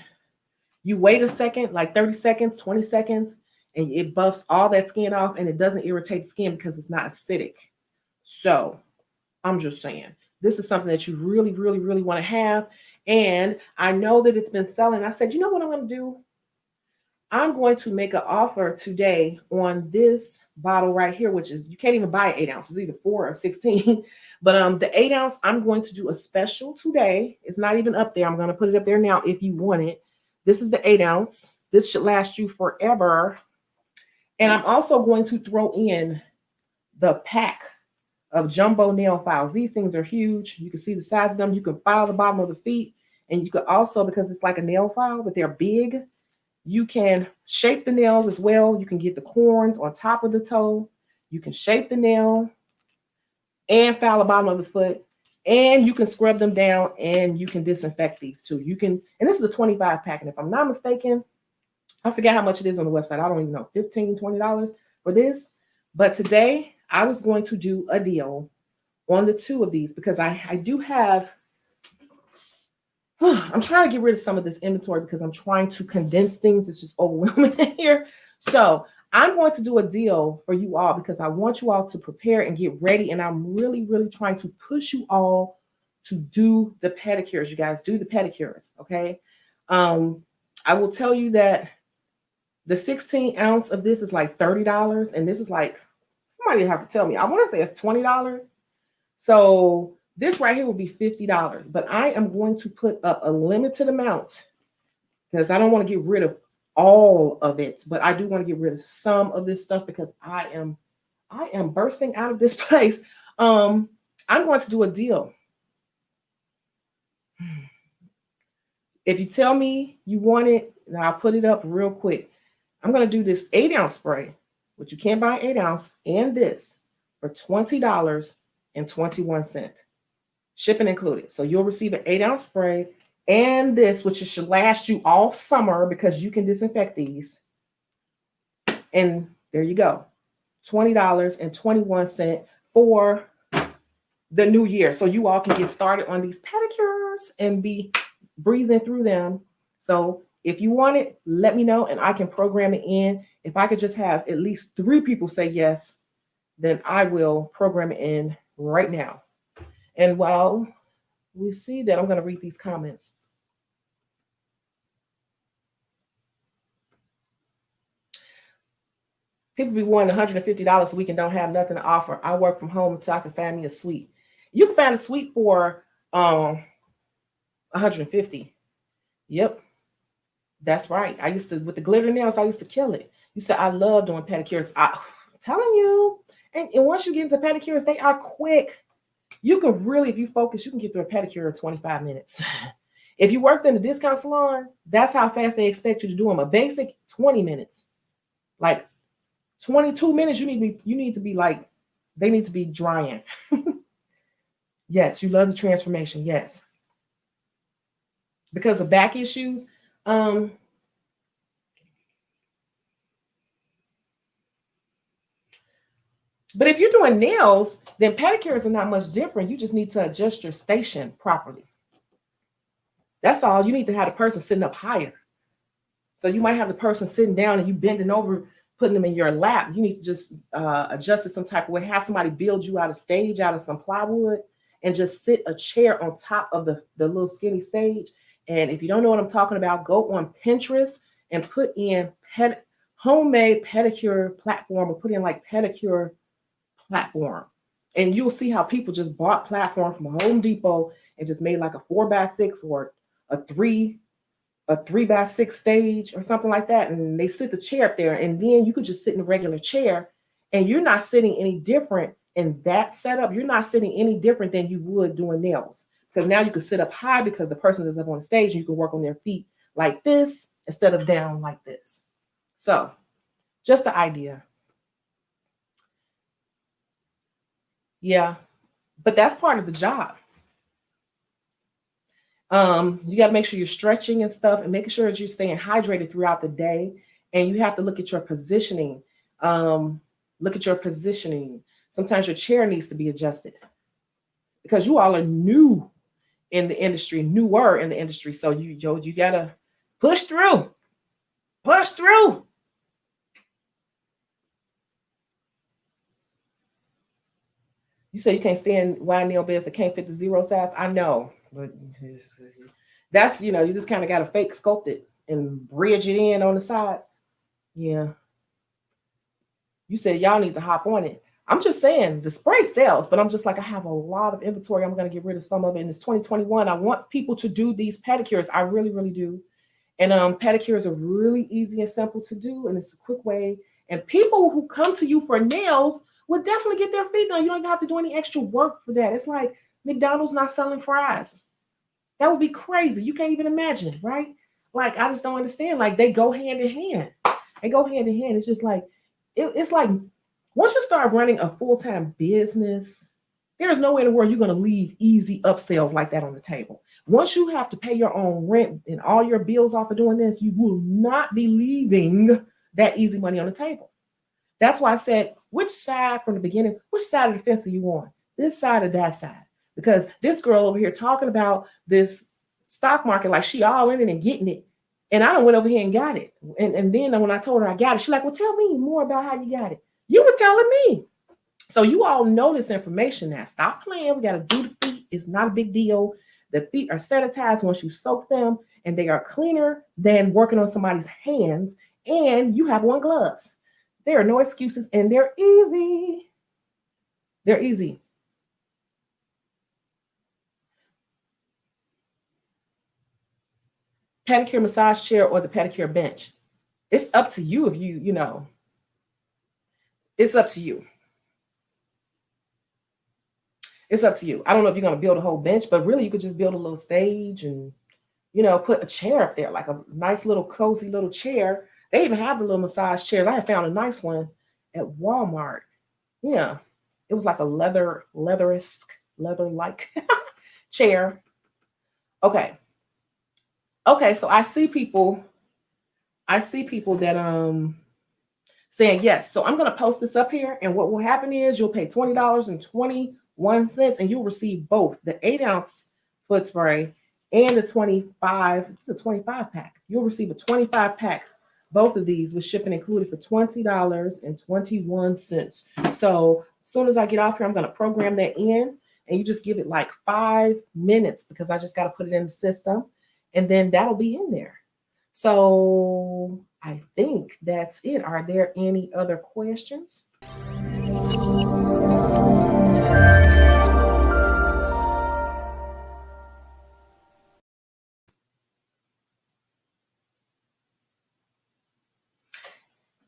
you wait a second, like 30 seconds, 20 seconds, and it buffs all that skin off, and it doesn't irritate the skin because it's not acidic. So I'm just saying, this is something that you really, really, really want to have. And I know that it's been selling. I said, you know what I'm going to do? I'm going to make an offer today on this bottle right here, which is, you can't even buy 8 ounces, either 4 or 16. But the 8-ounce, I'm going to do a special today. It's not even up there. I'm going to put it up there now if you want it. This is the 8-ounce. This should last you forever. And I'm also going to throw in the pack of jumbo nail files. These things are huge. You can see the size of them. You can file the bottom of the feet. And you could also, because it's like a nail file, but they're big, you can shape the nails as well. You can get the corns on top of the toe. You can shape the nail and file the bottom of the foot. And you can scrub them down, and you can disinfect these too. You can, and this is a 25 pack. And if I'm not mistaken, I forget how much it is on the website. I don't even know, $15, $20 for this. But today I was going to do a deal on the 2 of these, because I do have, I'm trying to get rid of some of this inventory because I'm trying to condense things. It's just overwhelming here. So I'm going to do a deal for you all because I want you all to prepare and get ready. And I'm really, really trying to push you all to do the pedicures. You guys do the pedicures, okay? I will tell you that the 16 ounce of this is like $30, and this is like Somebody have to tell me. I want to say it's $20. So this right here will be $50. But I am going to put up a limited amount because I don't want to get rid of all of it, but I do want to get rid of some of this stuff because I am bursting out of this place. I'm going to do a deal. If you tell me you want it, then I'll put it up real quick. I'm going to do this 8-ounce spray, which you can't buy 8-ounce, and this for $20.21. Shipping included. So you'll receive an 8-ounce spray and this, which should last you all summer because you can disinfect these. And there you go. $20.21 for the new year. So you all can get started on these pedicures and be breezing through them. So if you want it, let me know and I can program it in. If I could just have at least 3 people say yes, then I will program it in right now. And while we see that, I'm going to read these comments. People be wanting $150 a week and don't have nothing to offer. I work from home until I can find me a suite. You can find a suite for $150. Yep. That's right. I used to, with the glitter nails, I used to kill it. You said I love doing pedicures. I'm telling you. And once you get into pedicures, they are quick. You can really, if you focus, you can get through a pedicure in 25 minutes. If you worked in a discount salon, that's how fast they expect you to do them. A basic 20 minutes. Like 22 minutes, you need to be like, they need to be drying. Yes, you love the transformation. Yes. Because of back issues. But if you're doing nails, then pedicures are not much different. You just need to adjust your station properly. That's all. You need to have the person sitting up higher. So you might have the person sitting down and you bending over, putting them in your lap. You need to just adjust it some type of way. Have somebody build you out a stage out of some plywood and just sit a chair on top of the little skinny stage. And if you don't know what I'm talking about, go on Pinterest and put in homemade pedicure platform, or put in like pedicure platform. And you'll see how people just bought platform from Home Depot and just made like a 4x6 or a 3x6 stage or something like that. And they sit the chair up there, and then you could just sit in a regular chair, and you're not sitting any different in that setup. You're not sitting any different than you would doing nails, because now you can sit up high because the person is up on the stage and you can work on their feet like this instead of down like this. So just the idea. Yeah, but that's part of the job. You got to make sure you're stretching and stuff and making sure that you're staying hydrated throughout the day. And you have to look at your positioning. Sometimes your chair needs to be adjusted because you all are newer in the industry. So you got to push through. You say you can't stand wide nail beds that can't fit the 0 size. I know, but that's, you just kind of got to fake sculpt it and bridge it in on the sides. Yeah. You said y'all need to hop on it. I'm just saying the spray sells, but I'm just like, I have a lot of inventory. I'm going to get rid of some of it. And it's 2021. I want people to do these pedicures. I really, really do. And pedicures are really easy and simple to do. And it's a quick way. And people who come to you for nails will definitely get their feet done. You don't even have to do any extra work for that. It's like McDonald's not selling fries. That would be crazy. You can't even imagine, right? Like, I just don't understand. Like, they go hand in hand. It's just like, it's like, once you start running a full-time business, there's no way in the world you're going to leave easy upsells like that on the table. Once you have to pay your own rent and all your bills off of doing this, you will not be leaving that easy money on the table. That's why I said, which side from the beginning, which side of the fence are you on? This side or that side? Because this girl over here talking about this stock market like she all in it and getting it. And I done went over here and got it. And then when I told her I got it, she's like, well, tell me more about how you got it. You were telling me. So you all know this information now. Stop playing. We got to do the feet. It's not a big deal. The feet are sanitized once you soak them, and they are cleaner than working on somebody's hands. And you have on gloves. There are no excuses, and they're easy. They're easy. Pedicure massage chair or the pedicure bench. It's up to you if you know, it's up to you. It's up to you. I don't know if you're going to build a whole bench, but really you could just build a little stage and, put a chair up there, like a nice little cozy little chair. They even have the little massage chairs. I had found a nice one at Walmart. Yeah. It was like a leather-like chair. Okay. Okay, so I see people that saying yes. So I'm gonna post this up here, and what will happen is you'll pay $20.21 and you'll receive both the 8-ounce foot spray and the 25. It's a 25 pack. You'll receive a 25 pack, both of these with shipping included for $20.21. So as soon as I get off here, I'm gonna program that in, and you just give it like 5 minutes because I just got to put it in the system, and then that'll be in there. So I think that's it. Are there any other questions?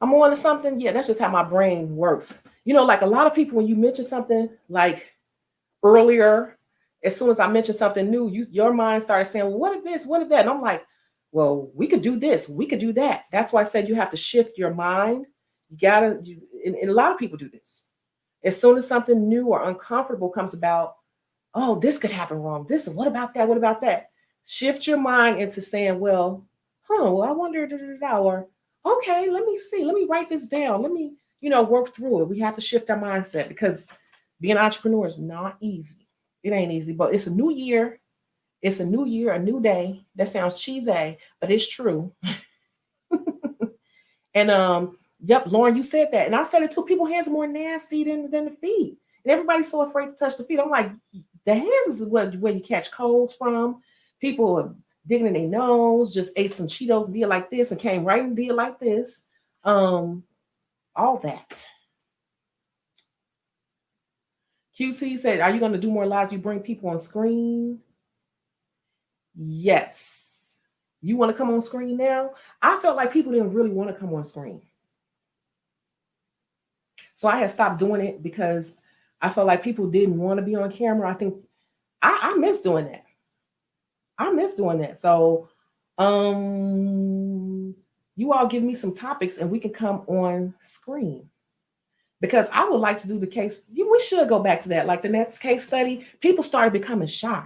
I'm on to something. Yeah, that's just how my brain works. Like a lot of people, when you mention something like earlier, as soon as I mentioned something new, your mind started saying, well, what if this? What if that? And I'm like, well, we could do this, we could do that. That's why I said you have to shift your mind. And a lot of people do this. As soon as something new or uncomfortable comes about, oh, this could happen wrong. What about that? What about that? Shift your mind into saying, well, well, I wonder, or okay, let me see, let me write this down. Let me, work through it. We have to shift our mindset because being an entrepreneur is not easy. It ain't easy, but it's a new year. It's a new year, a new day. That sounds cheesy, but it's true. And yep, Lauren, you said that. And I said it too. People's hands are more nasty than the feet. And everybody's so afraid to touch the feet. I'm like, the hands is where you catch colds from. People are digging in their nose, just ate some Cheetos and did like this and came right and did like this. All that. QC said, are you going to do more lives? You bring people on screen? Yes. You want to come on screen now? I felt like people didn't really want to come on screen. So I had stopped doing it because I felt like people didn't want to be on camera. I think I miss doing that. I miss doing that. So you all give me some topics and we can come on screen. Because I would like to do the case. We should go back to that. Like the next case study, people started becoming shy.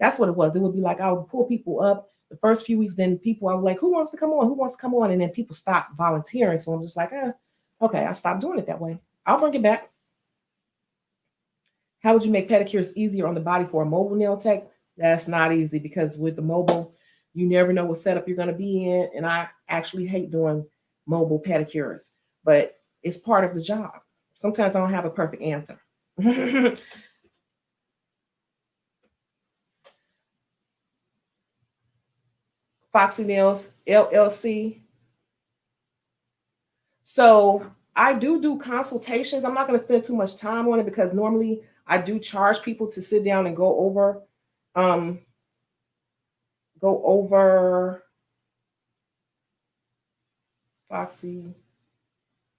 That's what it was. It would be like I would pull people up the first few weeks. Then people, I was like, who wants to come on? Who wants to come on? And then people stopped volunteering. So I'm just like, okay, I stopped doing it that way. I'll bring it back. How would you make pedicures easier on the body for a mobile nail tech? That's not easy because with the mobile, you never know what setup you're going to be in. And I actually hate doing mobile pedicures, but it's part of the job. Sometimes I don't have a perfect answer. Foxy Nails, LLC. So I do consultations. I'm not going to spend too much time on it because normally I do charge people to sit down and go over Foxy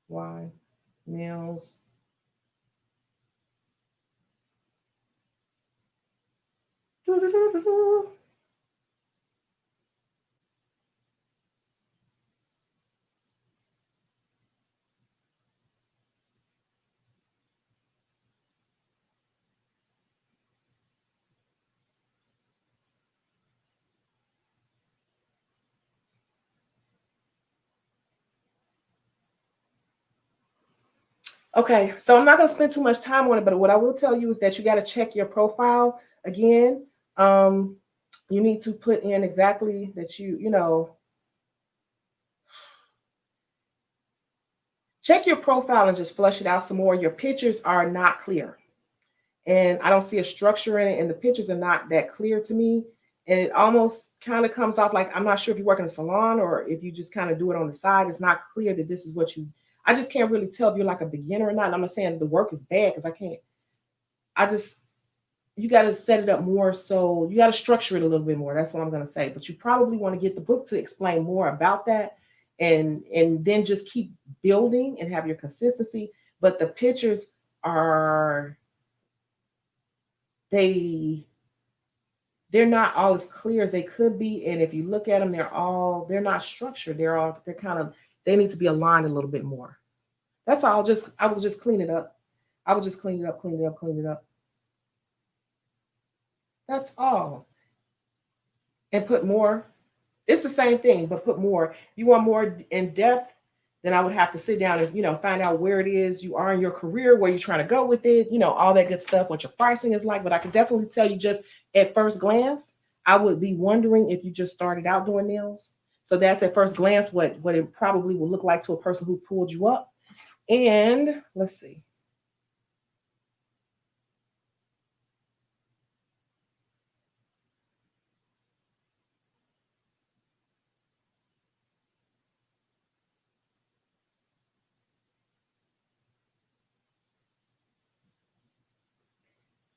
Y Nails. Okay, so I'm not going to spend too much time on it, but what I will tell you is that you got to check your profile again. You need to put in exactly that check your profile and just flush it out some more. Your pictures are not clear. And I don't see a structure in it, and the pictures are not that clear to me. And it almost kind of comes off like, I'm not sure if you work in a salon or if you just kind of do it on the side. It's not clear that this is what I just can't really tell if you're like a beginner or not. And I'm not saying the work is bad because I can't I just, you got to set it up more. So you got to structure it a little bit more. That's what I'm going to say. But you probably want to get the book to explain more about that, and then just keep building and have your consistency. But the pictures are, they they're not all as clear as they could be. And if you look at them, they're not structured. They're kind of, they need to be aligned a little bit more. That's all. I will just clean it up. I will just clean it up, clean it up, clean it up. That's all. And put more. It's the same thing, but put more. If you want more in depth, then I would have to sit down and, find out where it is you are in your career, where you're trying to go with it, all that good stuff, what your pricing is like. But I can definitely tell you, just at first glance, I would be wondering if you just started out doing nails. So that's at first glance what it probably will look like to a person who pulled you up. And let's see.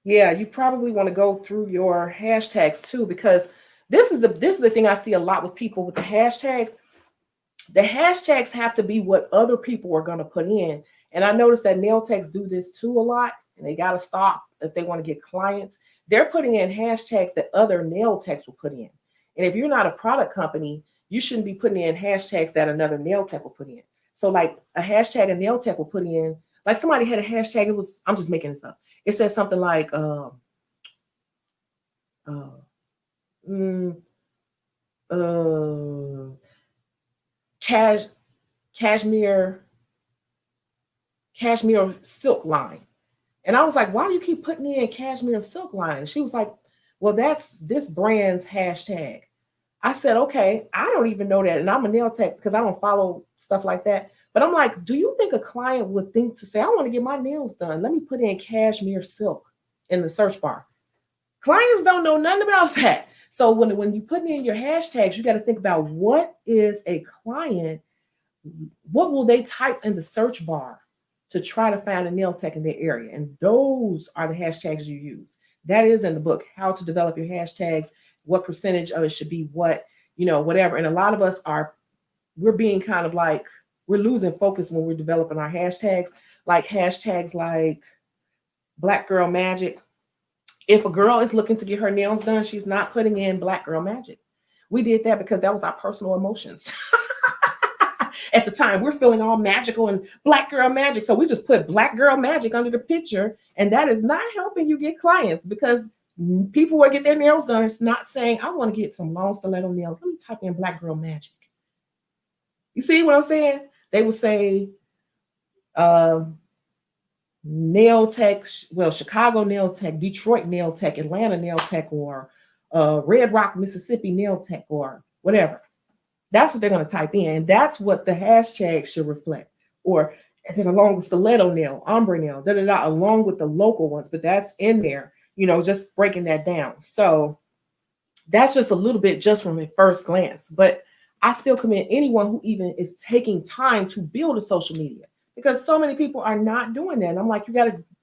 Yeah, you probably want to go through your hashtags too, because this is the thing I see a lot with people with the hashtags. The hashtags have to be what other people are going to put in. And I noticed that nail techs do this too a lot, and they got to stop if they want to get clients. They're putting in hashtags that other nail techs will put in. And if you're not a product company, you shouldn't be putting in hashtags that another nail tech will put in. So like a hashtag a nail tech will put in, like somebody had a hashtag, I'm just making this up. It says something like, uh, mm, uh, cash, cashmere, cashmere silk line. And I was like, why do you keep putting in cashmere silk line? And she was like, well, that's this brand's hashtag. I said, okay, I don't even know that. And I'm a nail tech because I don't follow stuff like that. But I'm like, do you think a client would think to say, I want to get my nails done? Let me put in cashmere silk in the search bar. Clients don't know nothing about that. So when you put in your hashtags, you got to think about what is a client, what will they type in the search bar to try to find a nail tech in their area? And those are the hashtags you use. That is in the book, how to develop your hashtags, what percentage of it should be what, whatever. And a lot of us we're being kind of like, we're losing focus when we're developing our hashtags like Black Girl Magic. If a girl is looking to get her nails done, she's not putting in Black Girl Magic. We did that because that was our personal emotions. At the time, we're feeling all magical and Black Girl Magic. So we just put Black Girl Magic under the picture. And that is not helping you get clients, because people will get their nails done. It's not saying, I want to get some long stiletto nails. Let me type in Black Girl Magic. You see what I'm saying? They will say, nail tech, well, Chicago nail tech, Detroit nail tech, Atlanta nail tech, or Red Rock, Mississippi nail tech, or whatever. That's what they're going to type in. That's what the hashtag should reflect. Or and then along with stiletto nail, ombre nail, along with the local ones, but that's in there, just breaking that down. So that's just a little bit just from a first glance. But I still commend anyone who even is taking time to build a social media, because so many people are not doing that. And I'm like,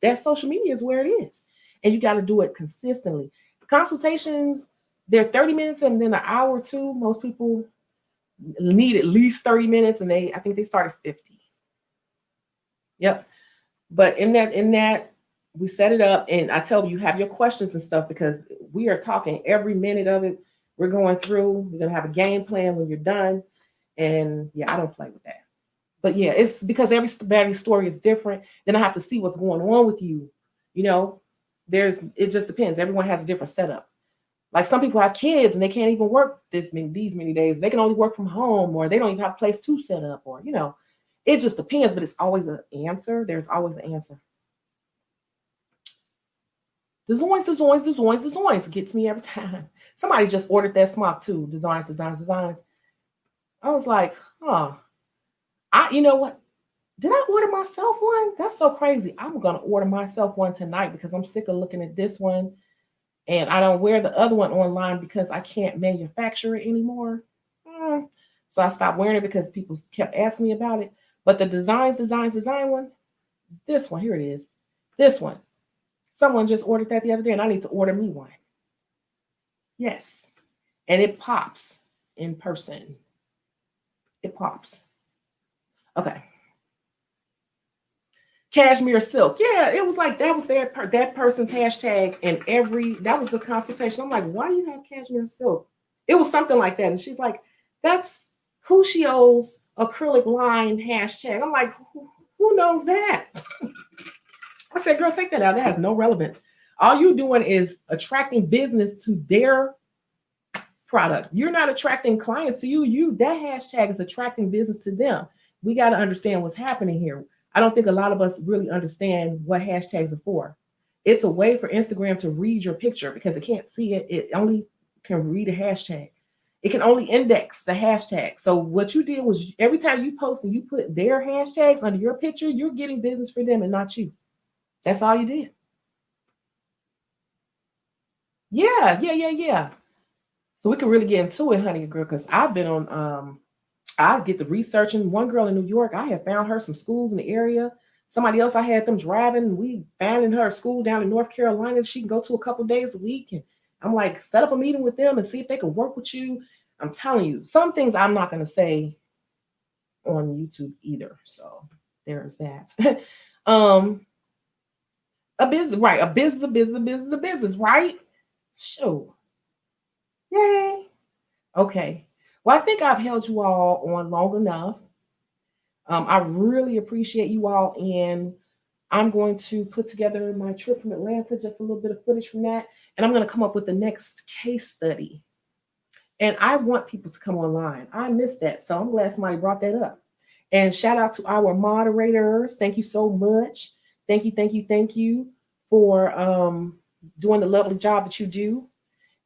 that social media is where it is. And you got to do it consistently. Consultations, they're 30 minutes and then an hour or two. Most people need at least 30 minutes, and I think they start at 50. Yep. But in that, we set it up, and I tell you have your questions and stuff, because we are talking every minute of it. We're going through, we're going to have a game plan when you're done. And yeah, I don't play with that. But yeah, it's because everybody's story is different. Then I have to see what's going on with you. It just depends. Everyone has a different setup. Like some people have kids and they can't even work these many days. They can only work from home, or they don't even have a place to set up, or, it just depends, but it's always an answer. There's always an answer. Designs gets me every time. Somebody just ordered that smock too. Designs. I was like, you know what? Did I order myself one? That's so crazy. I'm going to order myself one tonight, because I'm sick of looking at this one. And I don't wear the other one online because I can't manufacture it anymore. So I stopped wearing it because people kept asking me about it. But the design one, this one, here it is. This one. Someone just ordered that the other day, and I need to order me one. Yes. And it pops in person. It pops. Okay. Cashmere silk. Yeah, it was like that was that person's hashtag, and that was the consultation. I'm like, why do you have cashmere silk? It was something like that. And she's like, that's Cucio's acrylic line hashtag. I'm like, who knows that? I said, girl, take that out. That has no relevance. All you're doing is attracting business to their product. You're not attracting clients to you. That hashtag is attracting business to them. We got to understand what's happening here. I don't think a lot of us really understand what hashtags are for. It's a way for Instagram to read your picture because it can't see it. It only can read a hashtag. It can only index the hashtag. So what you did was every time you post and you put their hashtags under your picture, you're getting business for them and not you. That's all you did. Yeah. So we can really get into it, honey, girl, because I've been on I get the researching. One girl in New York, I had found her some schools in the area. Somebody else, I had them driving. We found in her school down in North Carolina. She can go to a couple days a week. And I'm like, set up a meeting with them and see if they can work with you. I'm telling you, some things I'm not going to say on YouTube either. So there's that. A business, right? A business, right? Sure. Yay. Okay. Well, I think I've held you all on long enough. I really appreciate you all, and I'm going to put together my trip from Atlanta, just a little bit of footage from that, and I'm going to come up with the next case study. And I want people to come online. I missed that, so I'm glad somebody brought that up. And shout out to our moderators. Thank you so much. Thank you for doing the lovely job that you do.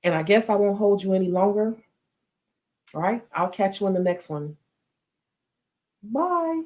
And I guess I won't hold you any longer. All right, I'll catch you in the next one. Bye.